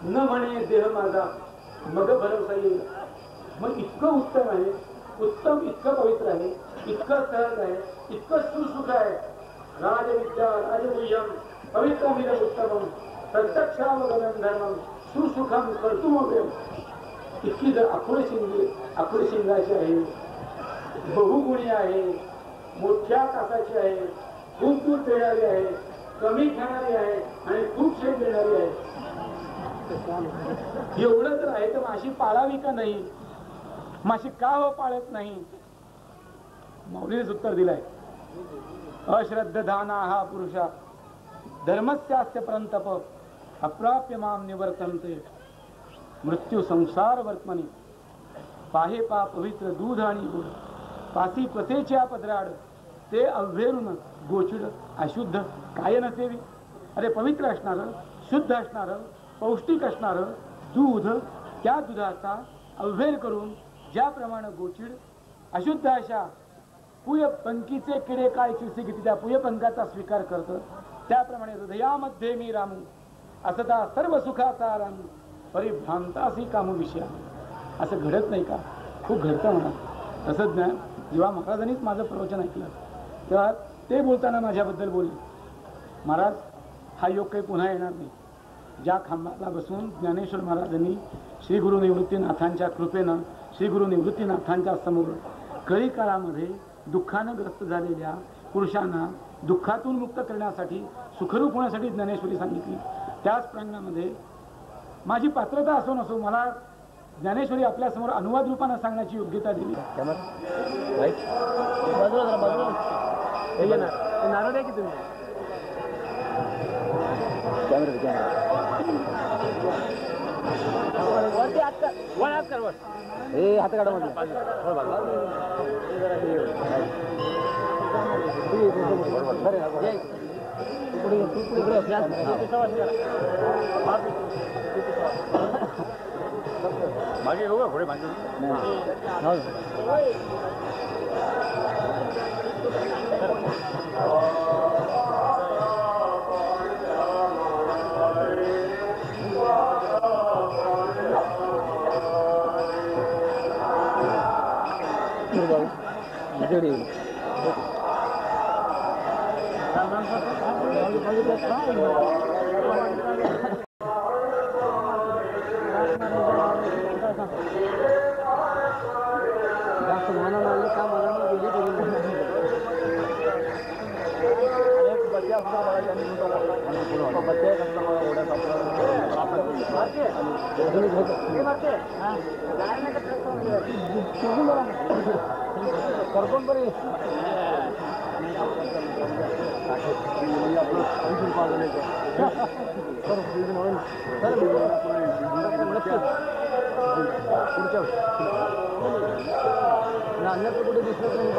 न म्हणे देह माझा मग भरवसा येईल. मग इतकं उत्तम आहे, उत्तम इतकं पवित्र आहे, इतकं सहज आहे, इतकं सुसुख आहे. राजविद्या राजगुह्यम पवित्रमिद उत्तमम प्रत्यक्षावगमन धर्मम सुसुखम कर्तुमव्यम. इतकी जर आकुळ शिंगाची आहे, बहुगुणी आहे, मोठ्या तासाची आहे, खूप दूर देणारी आहे, कमी खाणारी आहे आणि खूप शेत देणारी आहे. एवढं तर आहे तर माशी पाळावी का नाही? माशी का हो पाळत नाही? माऊलीनेच उत्तर दिलंय, अश्रद्धाना हा पुरुषा धर्मस्यास्य परंतप अप्राप्य माम निवर्तन्ते. मृत्यू संसार वर्तमनी पाहे पा पवित्र दूध आणि गुड पासी पसेच्या पदराड ते अव्हेरून गोचिड अशुद्ध काय नसेवी. अरे पवित्र असणारं, शुद्ध असणारं, पौष्टिक असणारं दूध, त्या दुधाचा अव्हेर करून ज्याप्रमाणे गोचिड अशुद्ध अशा पुयपंकीचे किडे काय चिरसी घेते त्या पुयपंकाचा स्वीकार करतं, त्याप्रमाणे हृदयामध्ये मी रामू असता सर्व सुखाचा रामू परिभ्रांतासी कामू विषया. असं घडत नाही का? खूप घडतं म्हणा. तसं ज्ञान जेव्हा महाराजांनीच माझं प्रवचन ऐकलं तेव्हा ते बोलताना माझ्याबद्दल बोलले, महाराज हा योग काही पुन्हा येणार नाही. ज्या खांबाला बसून ज्ञानेश्वर महाराजांनी श्री गुरु निवृत्तीनाथांच्या कृपेनं श्री गुरु निवृत्तीनाथांच्या समोर कळी काळामध्ये दुःखानं ग्रस्त झालेल्या पुरुषांना दुःखातून मुक्त करण्यासाठी सुखरूप होण्यासाठी ज्ञानेश्वरी सांगितली, त्याच प्रांगणामध्ये माझी पात्रता असो नसो मला ज्ञानेश्वरी आपल्यासमोर अनुवाद रूपानं सांगण्याची योग्यता दिली. नारळ आहे की तुम्ही हात काढा मागे येऊ का पुढे बांधून कुठे दिसत नाही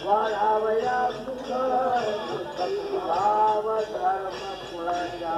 वाढावया सुख भाव धर्म कुळाच्या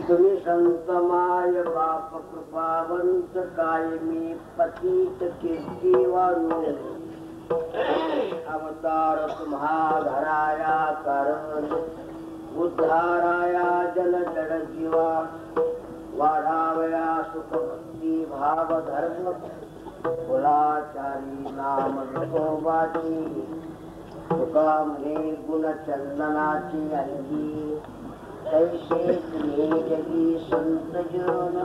तुम्ही संतमाय बाप कृपावंत कायमी पतित कीर्ती वाणू अवतार तुम्हा धराया कारण उद्धाराया जन जड जीवा वाढावया सुख भक्ती भाव धर्म कुलाचारी नाम विठोबाची तुका म्हणे गुण चंदनाची अंगी तैसे तुम्ही जगी संत जन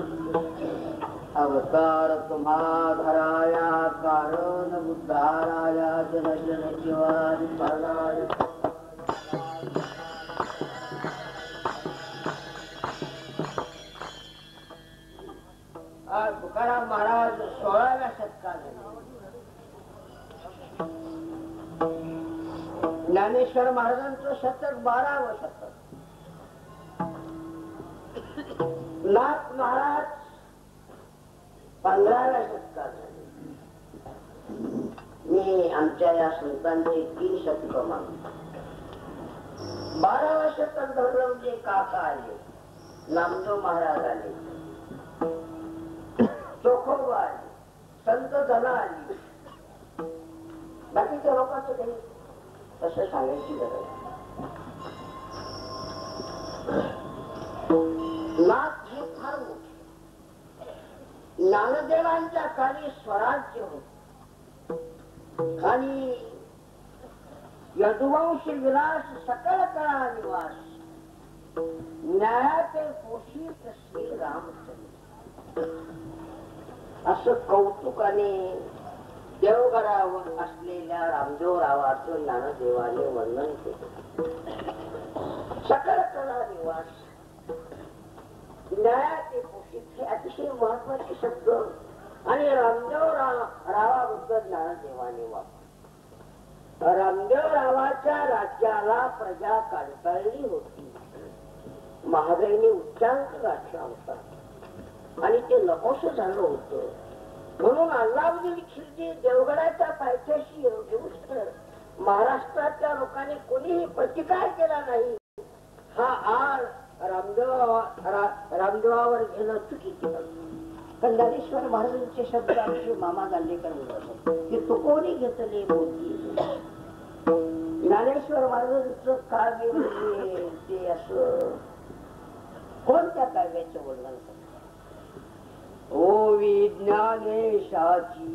अवतार तुम्हा धराया कारण उद्धाराया जन जन जीवान मरणाय तुकाराम महाराज 16व्या शतकात ज्ञानेश्वर महाराजांचं शतक 12वं शतक नाथ महाराज 15व्या शतकात झाले. मी आमच्या या संतांचे 3 शतक मानतो. 12व्या शतकात धर्मचे काका आले, नामदेव महाराज आले, चोखोबा आले, संत जना आली. बाकीच्या लोकांचं काही तसं सांगायची गरज नाही. नाथ हे फार मोठे. ज्ञानदेवांच्या काळी स्वराज्य होत आणि यदुवंश विलास सकल कळा निवास न्यायाचे पोषित श्री रामचंद्र असं कौतुकाने देवगडावर असलेल्या रामदेवरावाचं ज्ञानदेवाने वर्णन केलं. सकल कला निवास न्यायाचे पोषित हे अतिशय महत्वाचे शब्द आणि रामदेवरावाबद्दल ज्ञानदेवाने वापर. रामदेवरावाच्या राज्याला प्रजा कंटाळली होती. महागाईने उच्चांक गाठला होता आणि ते नकोस झालं होतं. म्हणून अल्लाउद्दीन खिलजी देवगडाच्या पायथ्याशी येऊस तर महाराष्ट्राच्या लोकांनी कोणीही प्रतिकार केला नाही. हा आळ रामदेवावर घेणं चुकीचं. पण ज्ञानेश्वर महाराजांचे शब्द आमचे मामा दांडेकर म्हणतात की तुकोनी घेतले मोती. ज्ञानेश्वर महाराजांचं काव्य म्हणजे ते असं कोणत्या काव्याचं वर्णन करतात? ओ विज्ञानेशाची.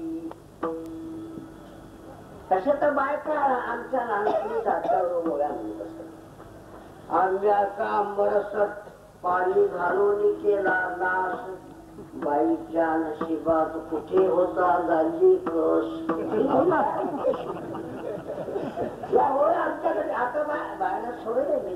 तसं तर बायका आमच्या लहानपणी दातावर मोळ्या म्हणत असतात. आंब्याचा आंबरसट पाणी घालून केला नाश. बाईच्या नशिबात कुठे होता गाली कस. आमच्याकडे आता बायला सोडले मी.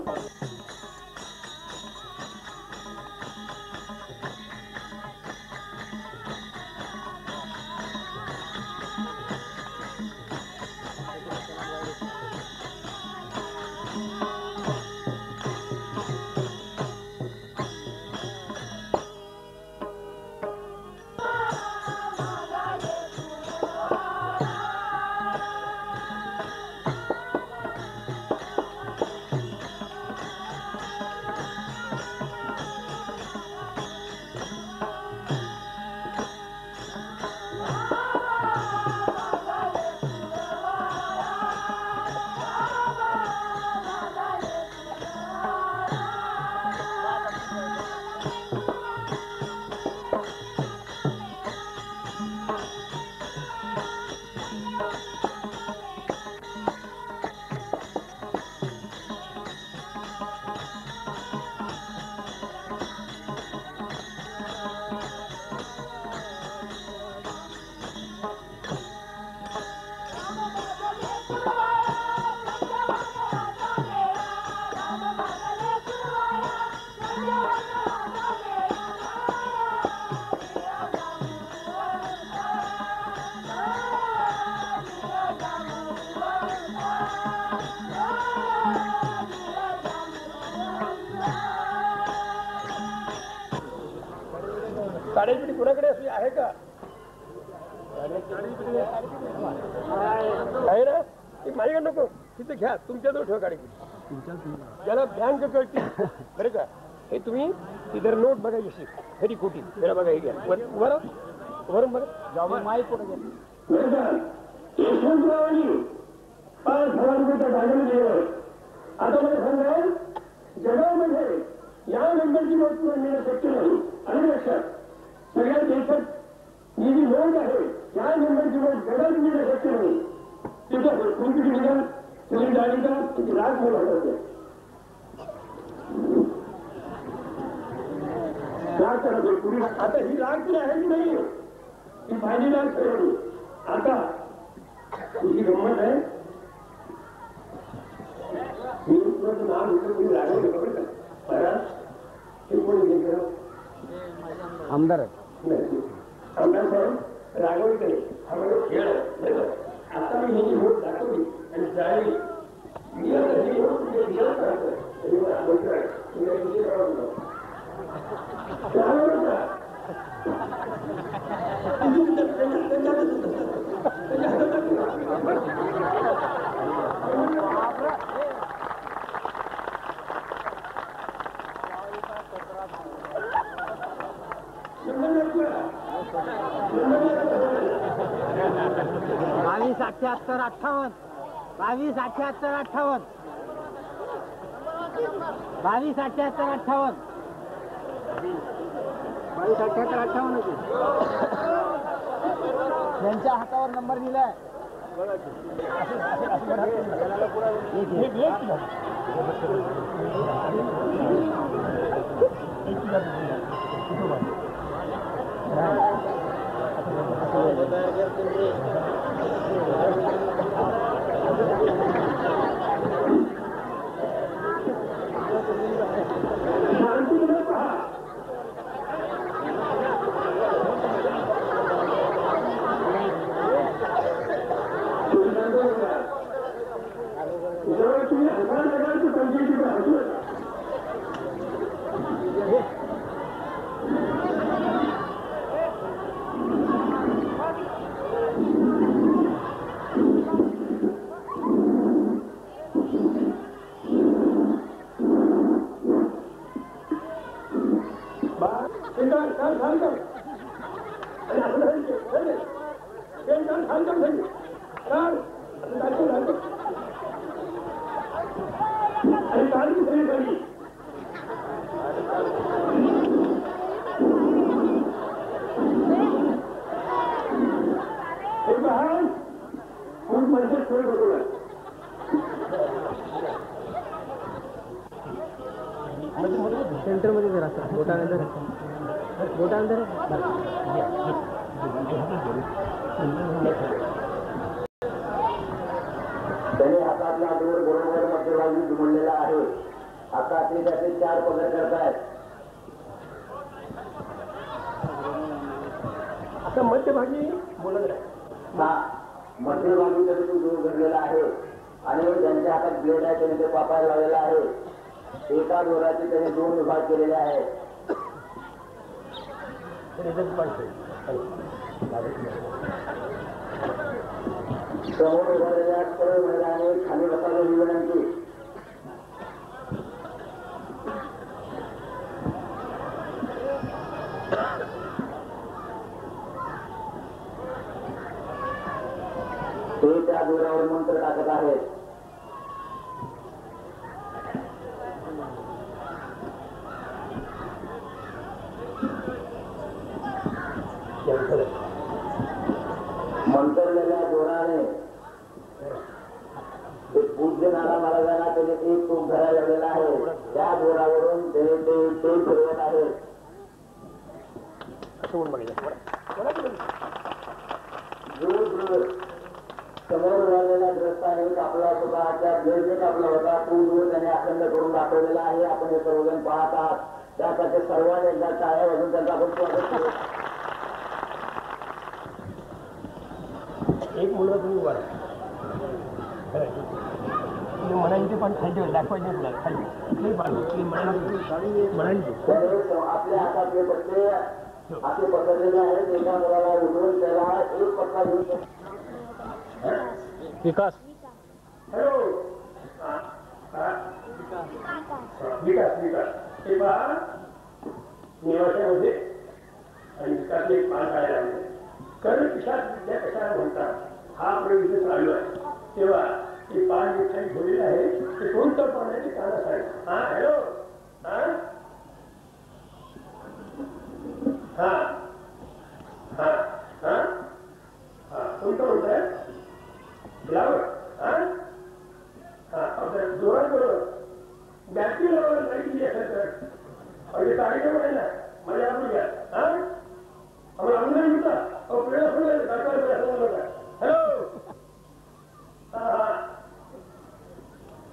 काड्याची कुणाकडे असली आहे का? आहे ना? एक माझ्याकडे नको, तिथे घ्या, तुमच्याजवळ ठेवा काड्याची. ज्याला बँक कळते बरं का, हे तुम्ही इधर नोट बघायची खरी खोटी जरा बघा. हे घ्या वरून बघा. माहीत कुठे आता मला सांगा, जगामध्ये या नंबरची वस्तू आणण्याला शक्य नाही. आणि लक्षात, सगळ्या देशात ही जी नोट आहे या नंबरची नोट जगात मिळणं शक्य नाही. तिथं कोणती निघाल तुम्ही गाडी का तिची लाख मोठा होते. लाख करा पुढे. आता ही लाख आहे की नाही, ही माझी लाख ठरवली. आता तुझी गंमत आहे, मी तुझं नाव घेतो, तुम्ही रागवलं खबर का? महाराज हे कोणी घेतलं? आमदार आमदार साहेब रागवले खेळ. आता मी ही नोट दाखवली आणि जाळली. मी आता ही नोट बावीस 78 58 22 78 58 22 78 58 22 78 58 त्यांच्या हातावर नंबर दिलाय. सेंटर मध्ये जरा बोटानंतर त्याने हातातला दोर बरोबर मध्यभागी जुळलेला आहे. आता ते त्याचे 4 पगड करतायत. आता मध्यभागी बोलत हा मध्यभागी तरी तो दोर धरलेला आहे आणि ज्यांच्या हातात ब्लेड आहे त्याने ते पापायला लावलेला आहे. एका दोराचे त्याने 2 विभाग केलेले आहेत. समोर उभारलेल्या सर्व महिलांनी खाली बसायला विनंती. ते त्या दोरावर मंत्र टाकत आहेत. मंत्रलेल्या दोराने ते पूज्य नाना महाराजांना त्याने एक तोफ धरायला लागलेला आहे. त्या दोरावरून त्याने ते फिरवत आहेत. समोर झालेला ग्रस्ताने कापला होता, त्या ब्लेडने कापला होता. तो दूर त्याने अखंड करून दाखवलेला आहे. आपण हे सर्वजण पाहत आहात. त्यासाठी सर्वांनी एकदा टाळ्या वाजून त्यांचा आपण स्वागत करू. एक मुलगा तुम्ही उभा म्हणायचे पण खाली दाखवायचे मुलाला खाली म्हणायचे आपल्या हातातले पट्टे असे पकडलेले आहेत. एका मुलाला उठवून त्याला एक पट्टा देऊ शकतो. विकास हॅलो विकास हे पहा निवासामध्ये आणि विकासने एक पान काढायला लागले. कारण पिशाच विद्या कशाला म्हणतात हा आपला विषय चालू आहे. तेव्हा ते पान जे खाली ठेवलेलं आहे ते कोणतं पान आहे ते कानास आहे. हा हॅलो हा हा हा हा हा कोणतं म्हणताय ब्लावर हा हा जोरात बरोबर बॅटरी लावायला नाही दिली असेल तर अरे तारीख म्हणायला माझ्या आपण घ्या हा आम्हाला अंगण होता प्रेरणा सोडायला हॅलो हा हा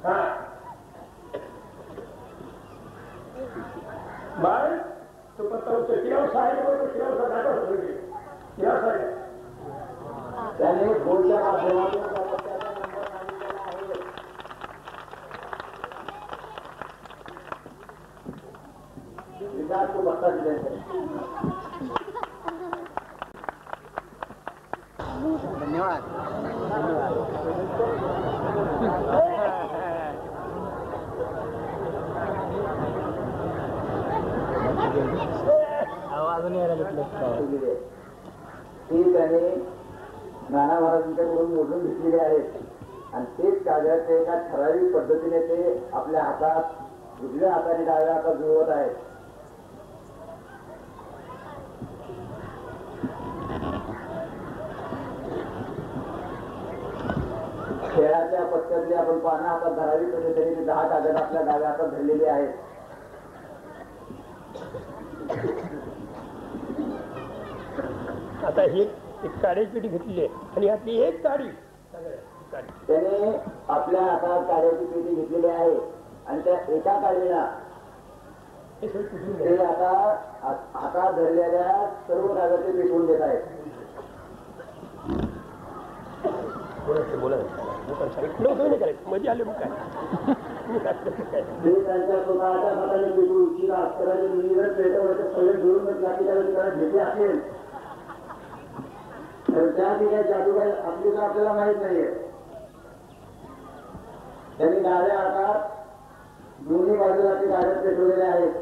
हा बाळ तो पत्ता होतो किराव साहेब बरोबर किरावसा दाखवा होतो किराव साहेब त्याने फोनच्या माध्यमातून त्या पत्त्याचा नंबर सांगितलेला आहे. विकास केलेली आहे ती त्याने नाना महाराजांच्याकडून मोडून घेतलेली आहेत आणि तेच कागद ते एका ठराविक पद्धतीने ते आपल्या हातात उजव्या हाताने डाव्या हातात जुळवत आहेत. खेळाच्या पद्धतीने आपण पाना हातात धरावी तसे तरी ते 10 कागद आपल्या डाव्या हातात धरलेले आहेत. आता ही एक काड्याची पेटी घेतलेली आहे आणि यातली एक काडी त्याने आपल्या हातात काड्याची पेटी घेतलेली आहे आणि त्या एका काडीला ते आता हातात धरलेल्या सर्व कागद ते पेटवून देत आहेत. बोला मध्ये आले मग काय ते त्यांच्या स्वतःच्या हाताने पेटवू इच्छित असताना मी जर पेटवण्याचे सगळे मिळून त्याला घेतले असेल तर त्या ठिकाणी जादूगार आपली तर आपल्याला माहित नाहीये. त्यांनी डाव्या हातात दोन्ही बाजूला ते कागद पेटवलेले आहेत.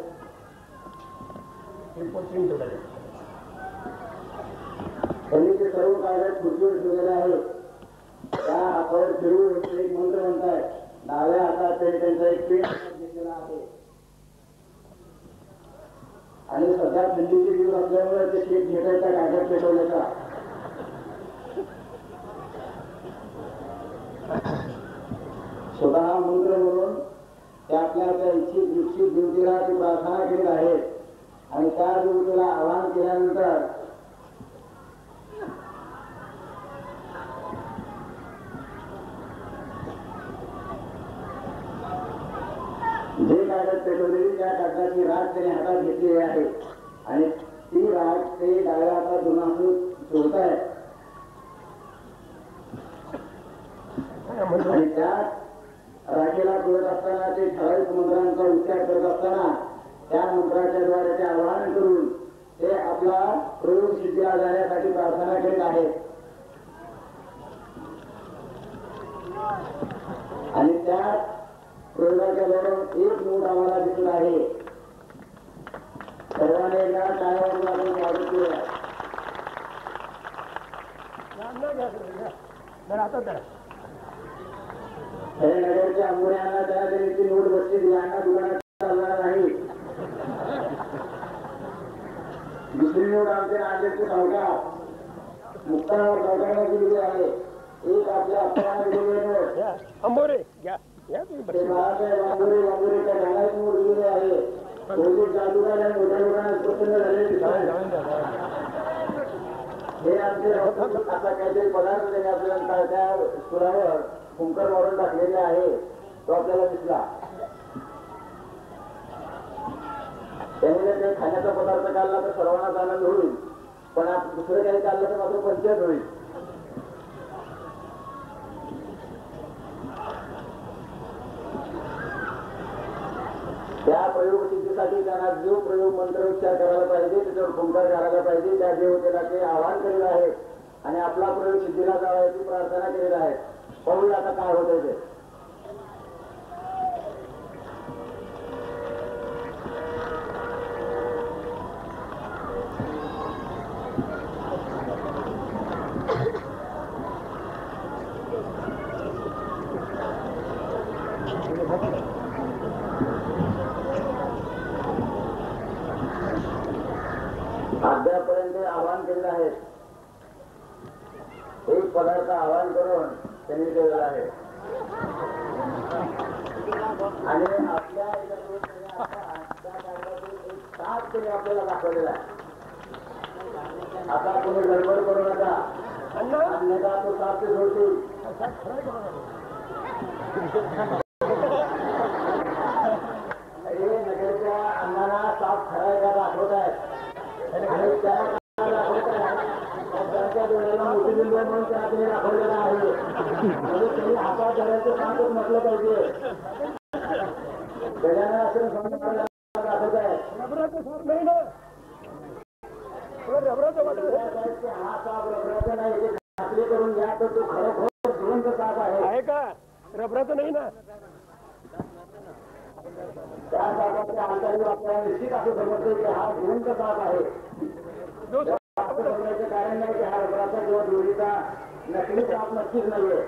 त्यांनी ते सर्व कागद खुर्चीवर ठेवलेले आहेत. त्या हातावर फिरवून एक मंत्र म्हणताय. डाव्या हातात ते त्यांचा एक पेट घेतलेला आहे आणि सध्या थंडीचे दिवस असल्यामुळे ते शेत घेटायचा कागद पेटवण्याचा स्वतः मंत्र म्हणून ते आपल्या इच्छित दीक्षित देवतेला ती प्रार्थना करीत आहेत आणि त्या देवतेला आवाहन केल्यानंतर जे कागद पेटवलेली त्या कागदाची राख त्याने हातात घेतलेली आहे आणि ती राख ते डाव्या हातात दोनासून चोळत आहेत आणि त्या राखेला चोळत असताना ते ठराविक मंत्रांचा उच्चार करत असताना त्या मंत्राच्या द्वारे ते आवाहन करून ते आपला प्रयोग सिद्धीला जाण्यासाठी प्रार्थना करीत आहेत आणि त्या प्रयोगाच्या दौरान एक नोट आम्हाला दिसत आहे. सर्वांनी एकदा टाळ्यावरून आपण स्वागत करूया. नगरच्या अंबुऱ्यांना त्या तऱ्हेची नोट बसली दिलांना दुकानात चालणार नाही. दुसरी नोट आमच्या नांदेडची सावकार मुक्तावर सावकारला दिलेली आहे. एक आपल्या अप्पाला दिलेली नोट अंबोरे घ्या ते बाळासाहेब वांगोरेच्या गाण्याची नोट दिलेली आहे. बहुतेक जादूगार आणि मोठ्या लोकांना प्रसन्न झालेले दिसतात. हे आमचे आता काहीतरी पदार्थ त्यांनी आपल्याला त्या सुरावर कुंकर मारून टाकलेले आहे तो आपल्याला दिसला. त्यांनी काही खाण्याचा पदार्थ काढला तर सर्वांनाच आनंद होईल पण दुसरं काही काढलं तर मात्र पंचायत होईल. त्या प्रयोग सिद्धीसाठी त्यांना जो प्रयोग मंत्र उच्चार करायला पाहिजे त्याच्यावर कुंकार करायला पाहिजे त्या देवतेला ते आवाहन करीत आहेत आणि आपला प्रयोग सिद्धीला जाण्याची प्रार्थना करीत आहेत. पाहूया आता काय होतंय ते. अद्यापर्यंत आवाहन केलेलं आहे. एक पदार्थ आवाहन करून त्यांनी केलेला आहे आणि आपल्या एक साप त्यांनी आपल्याला दाखवलेला आहे. आता तुम्ही गडबड करू नका अन्यथा तो साप ते सोडतील. नगरच्या अण्णांना साप खरायला दाखवत आहेत आणि त्यांच्या डोळ्याला मोठी बिंदू म्हणून त्याला तुम्ही दाखवलेला आहे. म्हणजे त्यांनी हातात धरायचं कामच म्हटलं पाहिजे. गजानन असं समजून दाखवत आहे हा साप रबराचा नाही ते खात्री करून घ्या तर तो खरोखर जिवंत साप आहे का रबराचं नाही ना. त्या सापाच्या हाताने आपल्याला निश्चित असं समजतं की हा जिवंत साप आहे. असं समजायचं कारण नाही की हा रबराचा किंवा दोरीचा नकली साप नक्कीच नाहीये.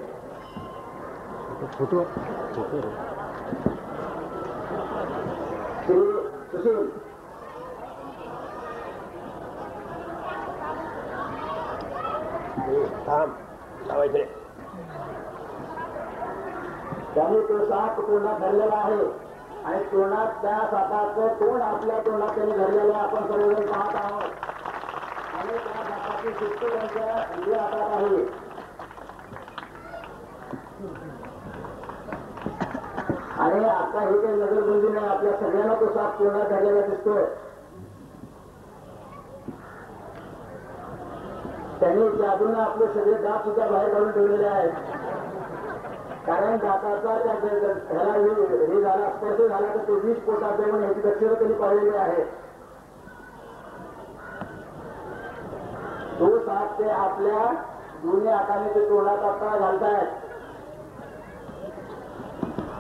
श्री सुशील त्याने तो साप तोंडात धरलेला आहे आणि तोंडात त्या सापाचं तोंड आपल्या तोंडात त्यांनी धरलेलं आपण सर्वजण पाहत आहोत आणि त्या सापाची सुट्टी त्यांच्या उजव्या हातात आहे. आणि आता हे काही नजरबंदी नाही, आपल्या सगळ्यांना तो साप तोंडात धरलेला दिसतोय. त्यांनी जादूने आपले सगळे दात सुद्धा बाहेर काढून ठेवलेले आहेत. कारण दाताचा त्या ह्याला हे झाला स्पर्श झाला तर ते विष पोटात जाऊन ह्याची दक्षता त्यांनी पाहिलेली आहे. तो साप ते आपल्या दोन्ही हाताने ते तोंडात आता घालतायत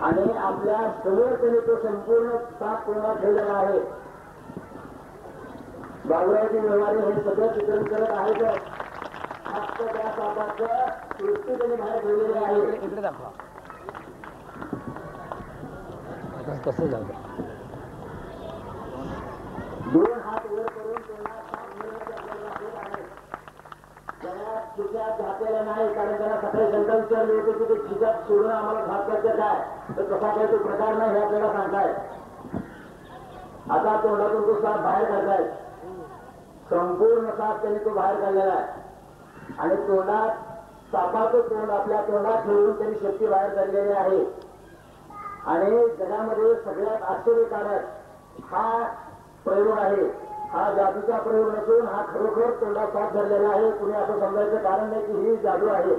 आणि आपल्या समोर त्यांनी तो संपूर्ण साप तोंडात ठेवलेला आहे. बाबुरावजी व्यवहारे हे सगळं चित्रण करत आहेत. फक्त त्या सापाचं सृष्टी त्यांनी बाहेर ठेवलेली आहे. इकडे दाखवा कसं जाऊ दोन हात वर करून त्यांना साप मिळवण्याचा प्रयत्न आहे. त्याला खिशात घातलेला नाही, कारण त्यांना सकाळी शंका विचारली होती की ते खिशात सोडून आम्हाला घात करते काय, तर तसा काही तो प्रकार नाही हे आपल्याला सांगताय. आता तोंडातून तो साप बाहेर काढतायत. संपूर्ण साप त्यांनी तो बाहेर काढलेला आहे आणि तोंडात सापाचं तोंड आपल्या तोंडात ठेवून त्यांनी शक्ती बाहेर काढलेली आहे. आणि जगामध्ये सगळ्यात आश्चर्यकारक हा प्रयोग आहे. हा जादूचा प्रयोग नसून हा खरोखर तोंडात साप धरलेला आहे. कुणी असं समजायचं कारण नाही की ही जादू आहे.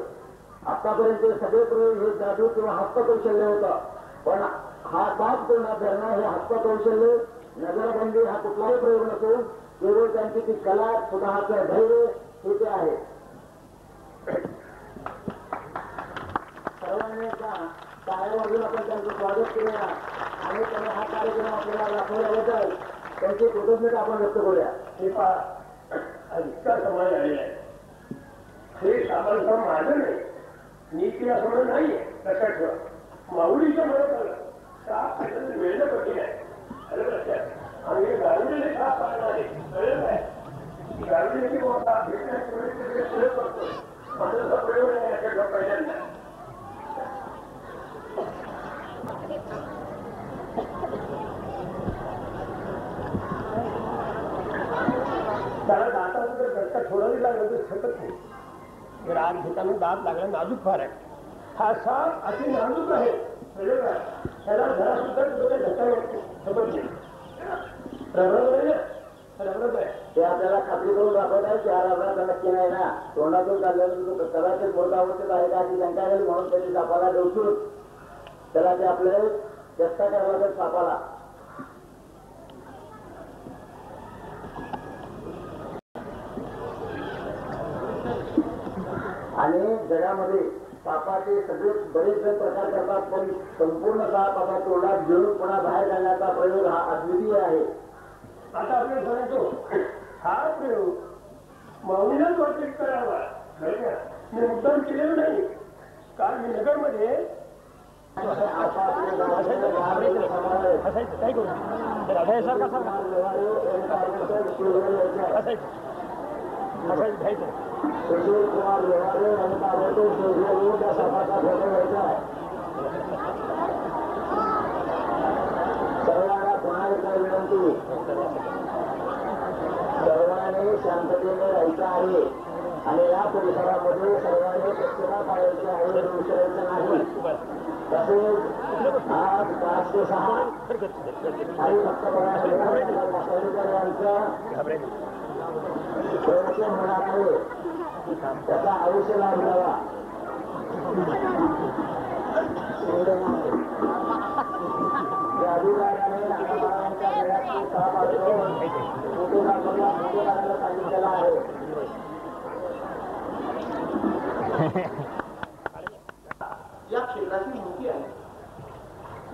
आतापर्यंत सगळे प्रयोग हे जादू किंवा हस्तकौशल्य होतं, पण हा साप तोंडात धरणं हे हस्तकौशल्य, नजरबंदी हा कुठलाही प्रयोग नसून केवळ त्यांची ती कला, स्वतःचं धैर्य हे ते आहे. सर्वांनी टाळ्या वाजून आपण त्यांचं स्वागत केलं आणि त्यांनी हा कार्यक्रम आपल्याला दाखवल्याबद्दल त्यांची कृतज्ञता आपण व्यक्त करूया. हे पहा, इतका समाज आलेला आहे. हे सामान्य माझं नाही, नीती असं म्हणून नाहीये. लक्षात ठेवा, माऊलीचं म्हणत आलं साप वेळणं कठीण आहे. आलं लक्षात. आणि हे गारुडीने साप पाळणार आहे, कळलं काय? गारुडीने मोठा प्रयोग करतो, माझा प्रयोग नाही याच्या पहिल्यांदा. त्याला दाताचा जर घटका थोडाही लागला तर शकत नाही. जर आग घेताना दात लागला नाजूक फार आहे. हा साप अति नाजूक आहे, त्याला जरा सुद्धा धक्का समज नाही. रबरच आहे. ते आपल्याला खात्री करून दाखवत आहे की हा रबराचा नक्की नाही ना. तोंडातून काढल्यानंतर कदाचित बोलता अवस्थेत आहे का अशी शंका राहील म्हणून त्याची सापाला डोसून त्याला ते आपल्याला चेष्टा करायला सापाला. आणि जगामध्ये सापाचे सगळे बरेच जण प्रकार करतात, पण संपूर्ण साप आपल्या तोंडात घेऊन पुन्हा बाहेर काढण्याचा प्रयोग हा अद्वितीय आहे. आता आपल्याला सांगतो हा प्रयोग माऊलीलाच वाटेल करावा. मी मुद्दाम केलेलं नाही. काल मी नगरमध्ये सुशील कुमार व्यवहारे यांनी ताबडतोब शोधलेली त्या सापाचा फोटो घ्यायचा आहे. सर्वांना पुन्हा एकदा विनंती, सर्वांनी शांततेने राहायचं आहे आणि या परिसरामध्ये सर्वांनी स्वच्छता पाळायची आहे, विसरायचं नाही. तसेच आज 5 ते 6 काही भक्त यांचं प्रवचन होणार आहे, त्याचा आयुष्य लाभ घ्यावा. जादूगाराने रामाबाळांच्या घराची साप आढळून फोटो काढायला सांगितलेला आहे. या क्षेत्राची मोठी आहे.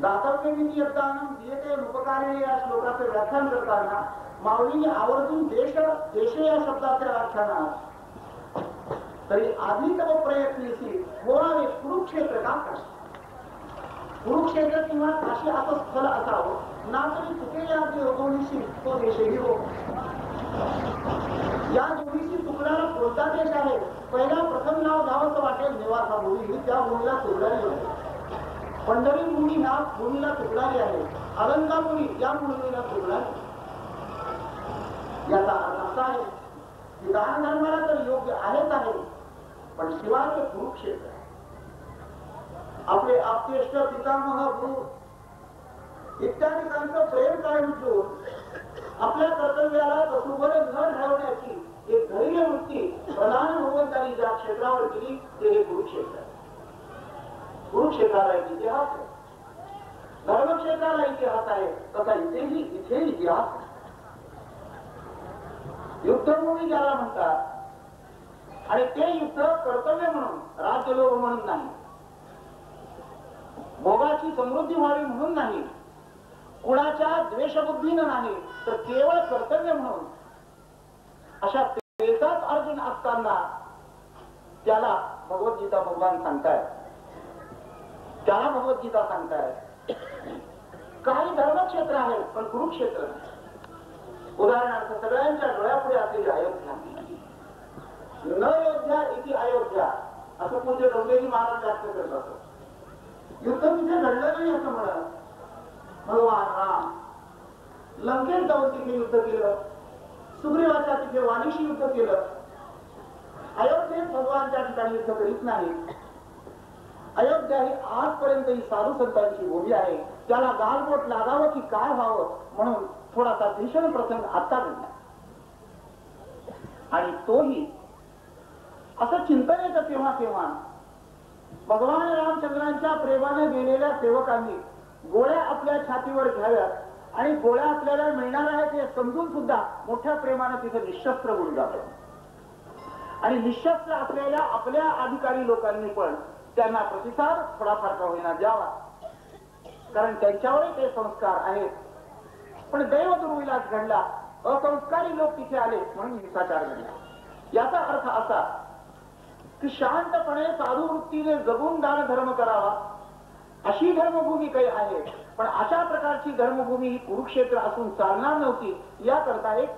दातव्यविधी यत्तानं दीयते उपकारे या श्लोकाचं व्याख्यान करताना माऊलीने आवर्जून देश देश या शब्दाच्या व्याख्यानात तरी आधी तव प्रयत्नीशी होणारे कुरुक्षेत्र का काय? कुरुक्षेत्र किंवा काशी असं स्थळ असावं ना तरी चुकेल्या दोन्हीशी तो देशही हो. या दोन्हीशी चुकणारा कोणता देश आहे? पहिला प्रथम नाव घ्यावंसं वाटेल निवासा भूमी, त्या भूमीला चुकणारी आहे. पंढरी भूमी ह्या भूमीला चुकणारी आहे. अलंका भूमी या भूमीला चुकणारी. याचा अर्थ असा आहे की दान धर्माला तर योग्य आहेच आहे, पण शिवाय ते कुरुक्षेत्र आहे. आपले आप्तेष्ट पितामह गुरु इत्यादिकांचं प्रेम काढून ठेवून आपल्या कर्तव्याला कसुभर घर ठरवण्याची एक धैर्य वृत्ती प्रधान भगवंतांनी ज्या क्षेत्रावर केली ते हे कुरुक्षेत्र आहे. कुरुक्षेत्राला एक इतिहास आहे, धर्मक्षेत्राला इतिहास आहे, तसा इथे इतिहास आहे. युद्धभूमी ज्याला म्हणतात आणि ते युद्ध कर्तव्य म्हणून, राज्यलोभ म्हणून नाही, भोगाची समृद्धी व्हावी म्हणून नाही, कुणाच्या द्वेषबुद्धीनं नाही, तर केवळ कर्तव्य म्हणून अशा पेचात अर्जुन असताना त्याला भगवद्गीता भगवान सांगताय, त्याला भगवद्गीता सांगताय. काही धर्मक्षेत्र आहेत पण कुरुक्षेत्र नाही. उदाहरणार्थ सगळ्यांच्या डोळ्यापुढे असलेली अयोध्या, न योध्या इथे अयोध्या असं पूज्य डोंगरेजी महाराज व्यक्त करत असत. युद्ध तिथे घडलं नाही असं म्हणत भगवान राम लंकेत जाऊन तिथे युद्ध केलं, सुग्रीवाच्या तिथे वाणीशी युद्ध केलं. अयोध्येत भगवान त्या ठिकाणी युद्ध करीत नाही. अयोध्या ही आजपर्यंत ही साधू संतांची भूमी आहे. त्याला गालबोट लागावं की काय व्हावं म्हणून थोडासा भीषण प्रसंग आता घडला आणि तोही असं चिंतन येतं तेव्हा तेव्हा भगवान रामचंद्रांच्या प्रेमाने गेलेल्या सेवकांनी गोळ्या आपल्या छातीवर घ्याव्यात आणि गोळ्या आपल्याला मिळणार आहेत हे समजून सुद्धा मोठ्या प्रेमाने तिथे निशस्त्र होऊन जावं आणि निशस्त्र असलेल्या आपल्या अधिकारी लोकांनी पण त्यांना प्रतिसाद थोडाफार का होईना द्यावा, कारण त्यांच्यावरही ते संस्कार आहेत. पण दैव दुर्विलास घडला, असंस्कारी लोक तिथे आले म्हणून हिंसाचार घडला. याचा अर्थ असा की शांतपणे साधू वृत्तीने जगून दान धर्म करावा अशी धर्मभूमी काही आहे, पण अशा प्रकारची धर्मभूमी ही कुरुक्षेत्र असून चालणार नव्हती. याकरता एक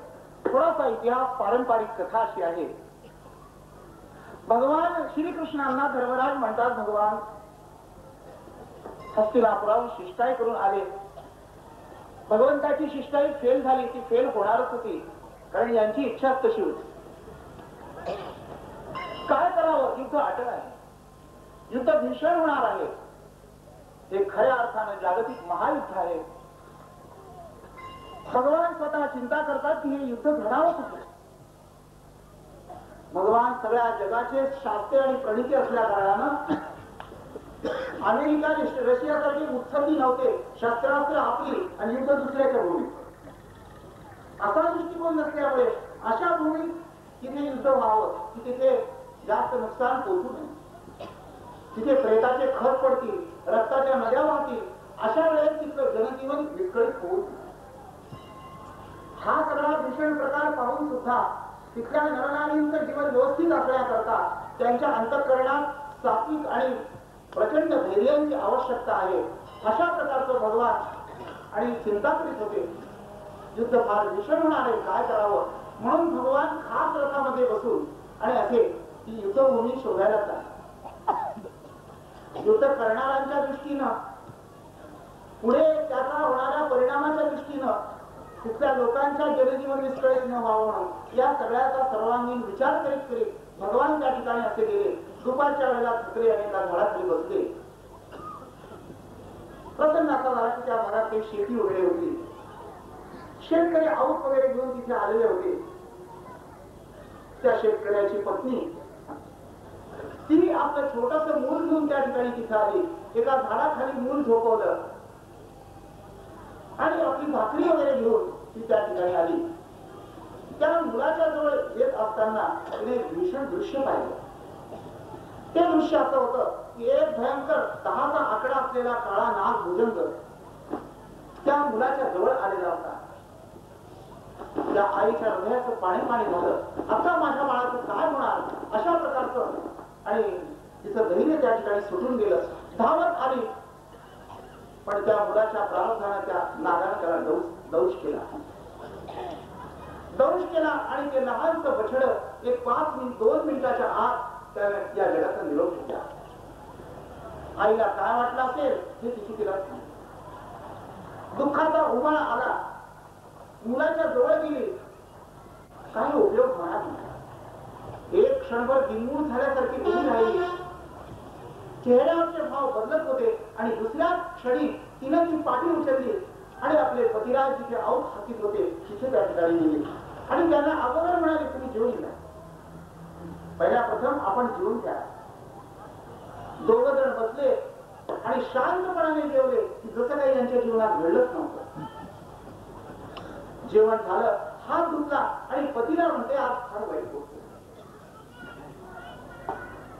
थोडासा इतिहास, पारंपरिक कथा अशी आहे. भगवान श्रीकृष्णांना धर्मराज म्हणतात, भगवान हस्तिनापुराहून शिष्टाई करून आले. भगवंताची शिष्टाई फेल झाली, ती फेल होणारच होती, कारण यांची इच्छा तशी होती. काय करावं? युद्ध अटळ आहे, युद्ध भीषण होणार आहे. हे खऱ्या अर्थानं जागतिक महायुद्ध आहे. भगवान स्वतः चिंता करतात की हे युद्ध घडावंच होतं. भगवान सगळ्या जगाचे शास्त्रे आणि प्रणिती असल्या कारणानं अमेरिका रशियासारखी उत्सवी नव्हते. शस्त्रास्त्र आपली आणि युद्ध दुसऱ्याच्या भूमीत, असा दृष्टिकोन नसल्यामुळे अशा भूमीत तिथे युद्ध व्हावं की तिथे जास्त नुकसान पोहोचू नये, तिथे प्रेताचे खत पडतील, रक्ताच्या नद्या वाहतील, अशा वेळेस तिथलं जनजीवन विस्कळीत होऊ. हा सगळा भीषण प्रकार पाहून सुद्धा तिथल्या नरनारींचं जीवन व्यवस्थित असण्याकरता त्यांच्या अंतःकरणात सात्विक आणि प्रचंड धैर्याची आवश्यकता आहे. अशा प्रकारचं भगवान आणि चिंता करीत होते. युद्ध फार भीषण होणार आहे, काय करावं म्हणून भगवान खास रथामध्ये बसून आणि असे ती युद्धभूमी शोधायला लागली. युद्ध करणाऱ्यांच्या दृष्टीनं, पुढे त्याचा होणाऱ्या परिणामाच्या दृष्टीनं, तिथल्या लोकांच्या जनजीवन विस्कळीत न व्हावं म्हणून या सगळ्याचा सर्वांगीण विचार करीत करीत भगवान त्या ठिकाणी असे गेले. दुपारच्या वेळेला थकले आणि एका झाडाखाली बसले. प्रसन्न असा झाला की त्या भागात काही शेती वगैरे होती. शेतकरी आऊत वगैरे घेऊन तिथे आलेले होते. त्या शेतकऱ्याची पत्नी ती आपलं छोटस मूल घेऊन त्या ठिकाणी तिथे आली. एका झाडाखाली मूल झोपवलं आणि आपली भाकरी वगैरे घेऊन ती त्या ठिकाणी आली. त्या मुलाच्या जवळ येत असताना तिने भीषण दृश्य पाहिलं. ते दृश्य असं होतं की एक भयंकर 10चा आकडा असलेला काळा नाग भुजंग त्या मुलाच्या जवळ आलेला होता. त्या आईच्या हृदयाचं पाणी पाणी झालं. आता माझ्या बाळाचं काय होणार अशा प्रकारचं, आणि तिचं धैर्य त्या ठिकाणी सुटून गेलं. धावत आली, पण त्या मुलाच्या प्रारब्धाने त्या नागाने त्याला दंश केला. दंश केला आणि ते लहानचं बछड एक 2 मिनिटाच्या आत त्याने या जगाचा निरोप घेतला. आईला काय वाटलं असेल हे तिची तिला दुःखाचा उमाळा आला. मुलाच्या जवळ गेली, काही उपयोग होणार नाही. एक क्षणभर दिंगून झाल्यासारखी उभी राहिली. चेहऱ्यावरचे भाव बदलत होते आणि दुसऱ्या क्षणी तिनं ती पाठी उचलली आणि आपले पतिराज जिथे औत हातीत होते तिथे त्या ठिकाणी गेली आणि त्यांना अगोदर म्हणाले, तुम्ही जेवून घ्या. पहिल्या प्रथम आपण जेवून घ्या. दोघं जण बसले आणि शांतपणाने जेवले की जसं काही यांच्या जीवनात घडलंच नव्हतं. जेवण झालं, हात धुतला आणि पतीला म्हणते, आज फार वाईट गोष्ट.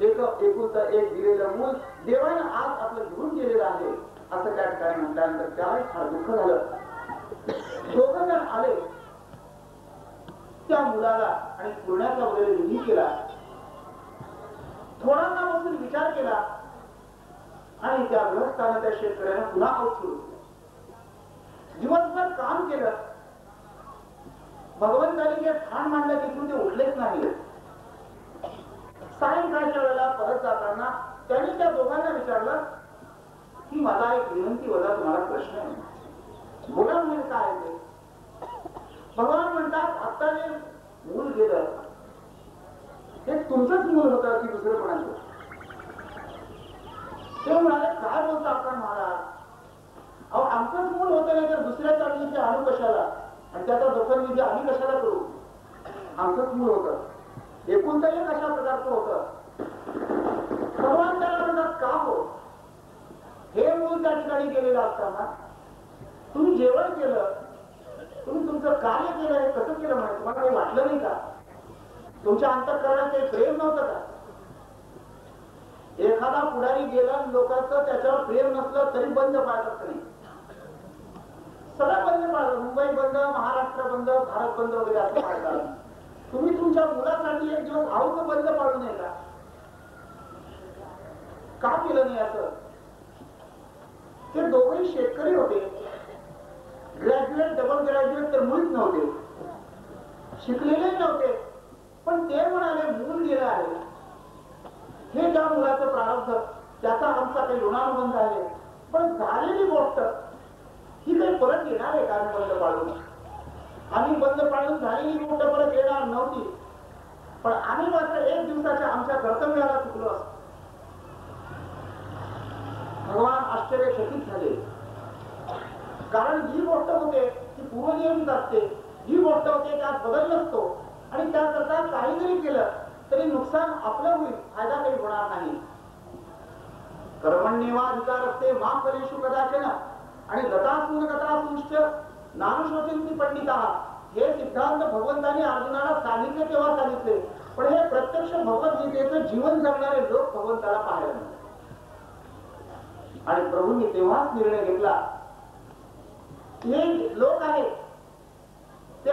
एकुलता एक दिलेलं मूल देवानं आज आपलं घेऊन गेलेलं आहे असं त्या ठिकाणी म्हटल्यानंतर त्यावेळेस फार दुःख झालं. दोघं जण आले त्या मुलाला आणि पूर्णाचा वगैरे विधी केला. थोडासा बसून विचार केला आणि त्या गृहस्थानं त्या शेतकऱ्यानं पुन्हा औत सुरू केलं. दिवसभर काम केलं. भगवंतानी जे ठाण मांडलं तिथून ते उठलेच नाही. सायंकाळच्या वेळेला परत जाताना त्यांनी त्या दोघांना विचारलं की माझा एक विनंती वजा तुम्हाला प्रश्न आहे. बोला म्हणजे काय ते. भगवान म्हणतात, आता जे मूल गेलं हे तुमचंच मूल होतं की दुसरं कोणाचं. ते म्हणाले, काय बोलता आपण महाराज, अहो आमचंच मूल होतं नाही तर दुसऱ्याच्या अग्नीचे आणू कशाला आणि त्याचा दखलविधी आम्ही कशाला करू. आमचंच मूल होतं, एकूणच एक अशा प्रकारचं होतं. भगवान त्याला म्हणतात, का हो हे मूल त्या ठिकाणी गेलेलं असताना तुम्ही जेवण केलं, तुम्ही तुमचं कार्य केलं, हे कसं केलं म्हणे, तुम्हाला काही वाटलं नाही का, तुमच्या अंतःकरणात काही प्रेम नव्हतं का. एखादा पुढारी गेला लोकांचं त्याच्यावर प्रेम नसलं तरी बंद पाळतात नाही, सगळं बंद पाळतात. मुंबई बंद, महाराष्ट्र बंद, भारत बंद वगैरे असं पाळतात. तुम्ही तुमच्या मुलासाठी एक दिवस आऊत बंद पाळू नये का केलं नाही असं. ते दोघेही शेतकरी होते, ग्रॅज्युएट डबल ग्रॅज्युएट तर मुळीच नव्हते, शिकलेले नव्हते, पण ते म्हणाले मूल गेलं आहे हे त्या मुलाचं प्रारब्ध, त्याचा आमचा काही ऋणानुबंध आहे, पण झालेली गोष्ट ही काही परत येणार आहे का बंद पाळून. आम्ही बंद पाळून झालेली गोष्ट परत येणार नव्हती, पण आम्ही मात्र एक दिवसाच्या आमच्या कर्तव्याला चुकलो असतो. भगवान आश्चर्यचकित झाले, कारण जी गोष्ट होते ती पूर्वनियमित असते, जी गोष्ट होते त्यात बदल नसतो आणि त्याकरता काही जरी केलं तरी नुकसान आपलं होईल, फायदा काही होणार नाही. कर्मण्येवाधिकार असते मा फलेषु कदाचन आणि गतासून गतासूंश्च नानुशोचन्ति पंडिताः. हे सिद्धांत भगवंतांनी अर्जुनाला सांगितले तेव्हा सांगितले, पण हे प्रत्यक्ष भगवद्गीतेचं जीवन जगणारे लोक भगवंताला पाहायला मिळतात. आणि प्रभूंनी तेव्हाच निर्णय घेतला, हे लोक आहेत ते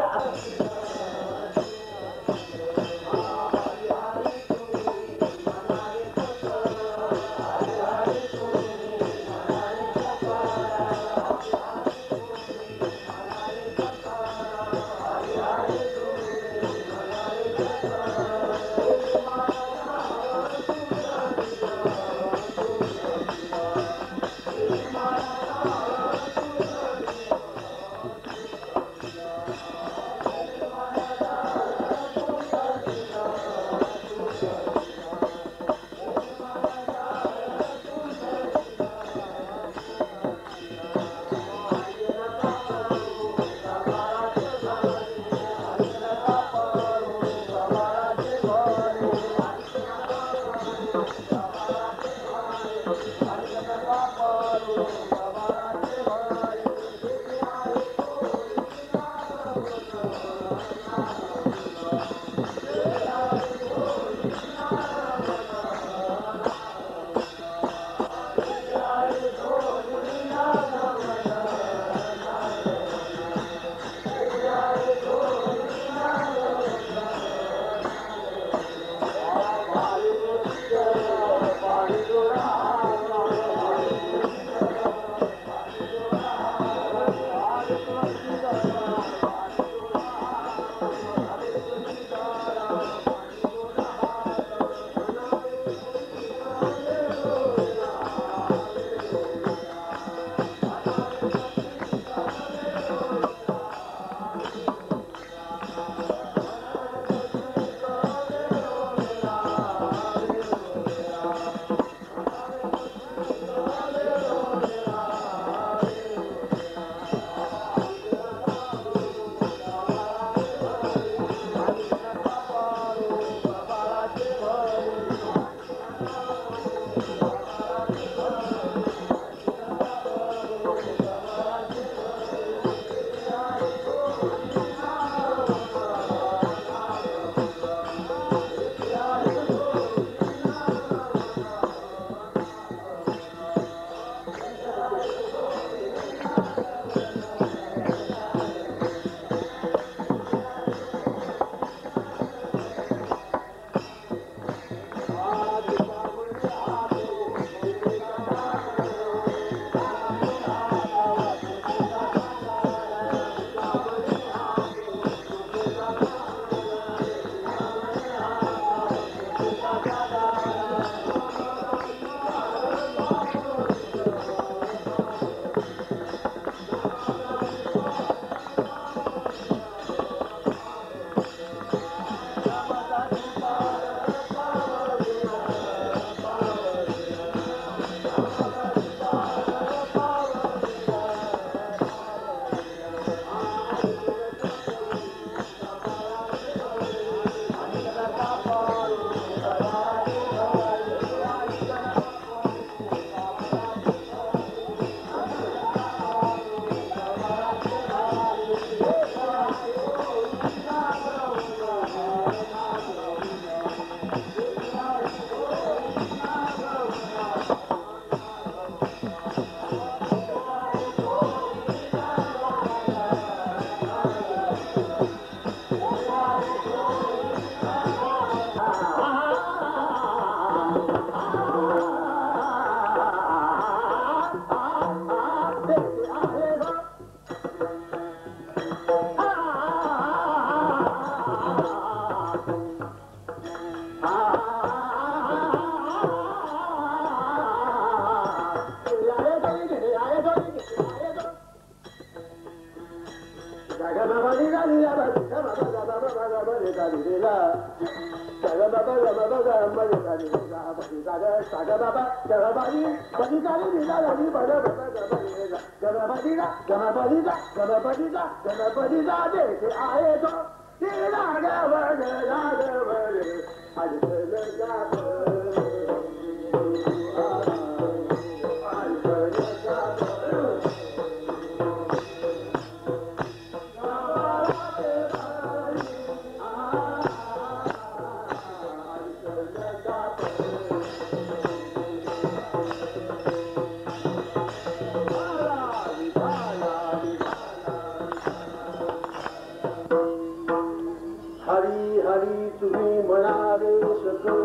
हरी हरी तुम्ही म्हणाले सकळ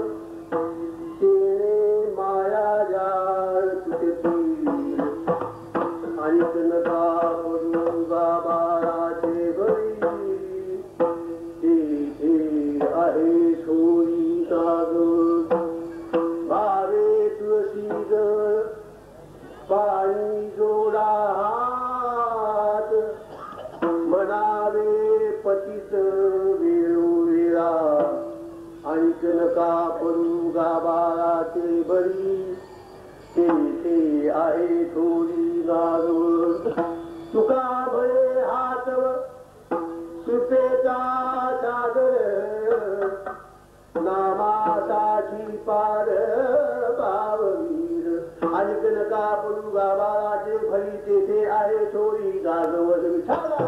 तेने माया जाळ तुटे आणि नका पडू बाबाचे बळी हे आहे सोयी नाग भावे तुळशी पाणी जोडा हात म्हणावे पतित वेळोवेळा आणि नका पडू गाबाळाचे बळी ते आहे थोडी नाग तुका भळे हातव सुपेचा सागर नामासाठी पार पाववीर आणि नका पडू गाबाळाचे भळी तेथे आहे थोडी नागवड विठाला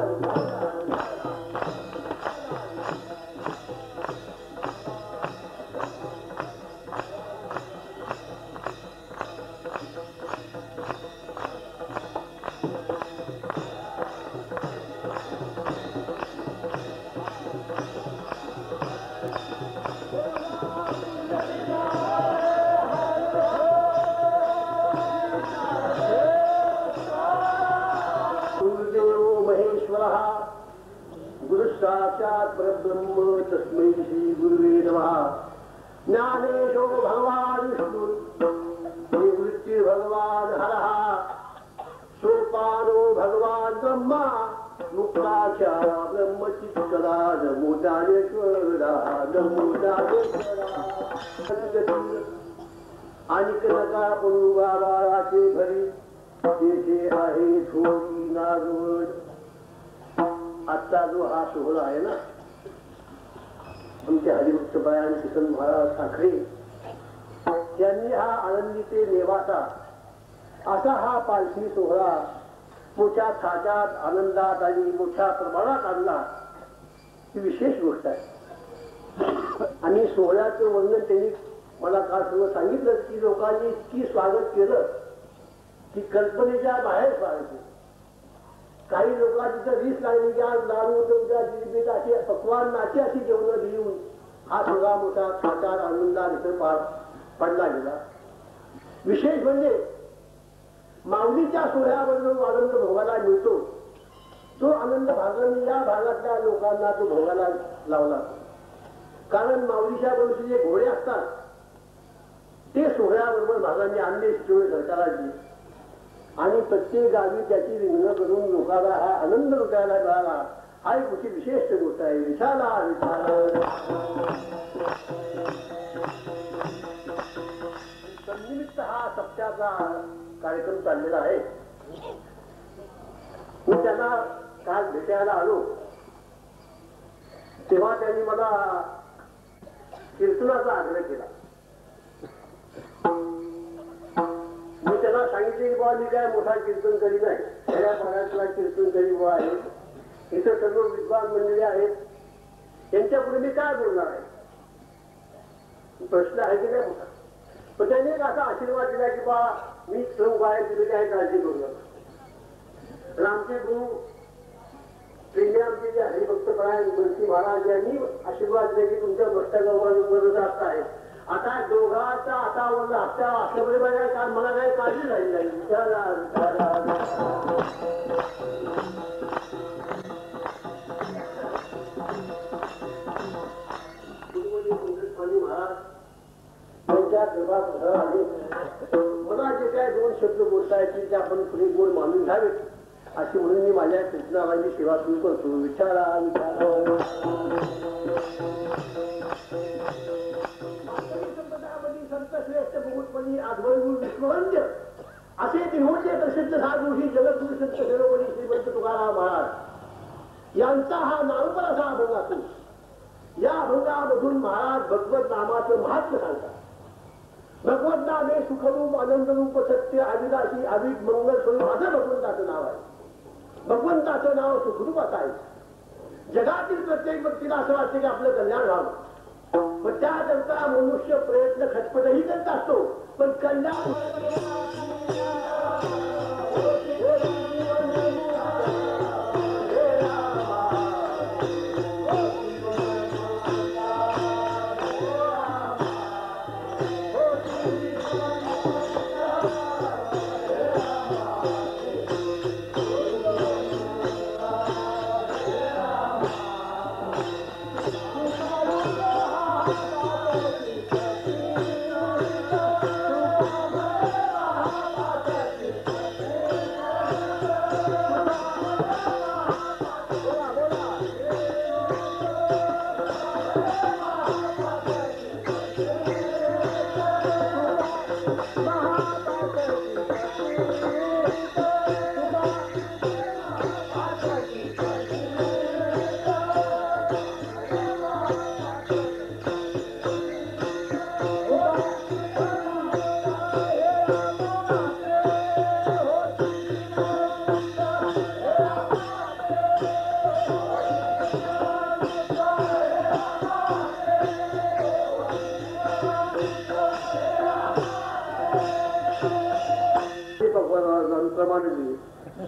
साक्षात परब्रह्म तस्मै श्री गुरुवे नमः ज्ञानेशो भगवान विष्णु निवृत्ति भगवान हरः सोपानो भगवान ब्रह्मा मुक्ताख्या ब्रह्मचित्करा नमो ज्ञानेश्वरा नमो ज्ञानेश्वरा आणि नका पडू गाबाळाचे घरी तेथे आहे थोडी नागवड आजचा जो हा सोहळा आहे ना आमचे हरिभक्तबाई आणि किसन महाराज साखरे यांनी हा आनंदी ते नेवासा असा हा पालखी सोहळा मोठ्या थाटात आनंदात आणि मोठ्या प्रमाणात आणला ही विशेष गोष्ट आहे आणि सोहळ्याचं वर्णन त्यांनी मला काल सगळं सांगितलं की लोकांनी इतकी स्वागत केलं की कल्पनेच्या बाहेर स्वागत केलं. काही लोकांची तर वीस लागली की आज लाडू उद्या जिलेबीत असे पक्वान नाचे अशी जेवणं देऊन हा सगळा मोठा थाटात आनंदात इथं पार पडला गेला. विशेष म्हणजे माऊलीच्या सोहळ्याबरोबर जो आनंद भोगायला मिळतो तो आनंद भागाने या भागातल्या लोकांना तो भोगायला लावला. कारण माऊलीच्या दिवशी जे घोडे असतात ते सोहळ्याबरोबर भागाने आणले शिवळे सरकाराची आणि प्रत्येक गावी त्याची रिंगणं करून लोकांना हा आनंद लुटायला मिळाला. हा एक अशी विशेष गोष्ट आहे. विठाला तन्निमित्त हा सप्त्याचा कार्यक्रम चाललेला आहे. मी त्यांना काल भेटायला आलो तेव्हा त्यांनी मला कीर्तनाचा आग्रह केला. मी त्यांना सांगितले की बाबा मी काय मोठा कीर्तन करी नाही, खेड्या भागातला कीर्तन करी बुवा आहे. इथं सर्व विद्वान मंडळी आहेत, त्यांच्या पुढे मी काय बोलणार आहे. प्रश्न आहे की नाही मोठा. पण त्यांनी एक असा आशीर्वाद दिला की बा मी श्रम बाहेर दिलेली आहे, काळजी करू नका. आमचे गुरु प्रेमी आमचे जे हरिभक्तपरायण बंसी महाराज यांनी आशीर्वाद दिले की तुमच्या भक्तागौरव जास्त आहे. आता दोघांचा आता वरला हप्त्या असल्यामुळे बघायला कारण मला काही काळजी झाली नाही. त्यांच्या दरबार आले. मला जे काय दोन शब्द बोलतायचे ते आपण पुढे गोड मानून घ्यावेत अशी म्हणून मी माझ्या कीर्तनाची सेवा सुरू करतो. विचारा विचारा संत श्रेष्ठ मुकुटपणी आध्वरू विष्णुवंद्य असे दिहोचे प्रसिद्ध साधूही जगद्गुरु संत शिरोमणी श्रीमंत तुकाराम महाराज यांचा हा नामपर असा अभंग असून या अभंगामधून महाराज भगवत नामाचं महात्म्य सांगतात. भगवत नामे सुखरूप आनंदरूप सत्य आदिदासी आदिक मंगल स्वरूप असं भगवंताचं नाव आहे. भगवंताचं नाव सुखरूप असायचं. जगातील प्रत्येक व्यक्तीला असं वाटतं की आपलं कल्याण व्हावं, पण त्याकरता मनुष्य प्रयत्न खटपटही करत असतो, पण कल्याण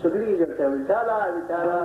सगळी जनता विचारा विचारा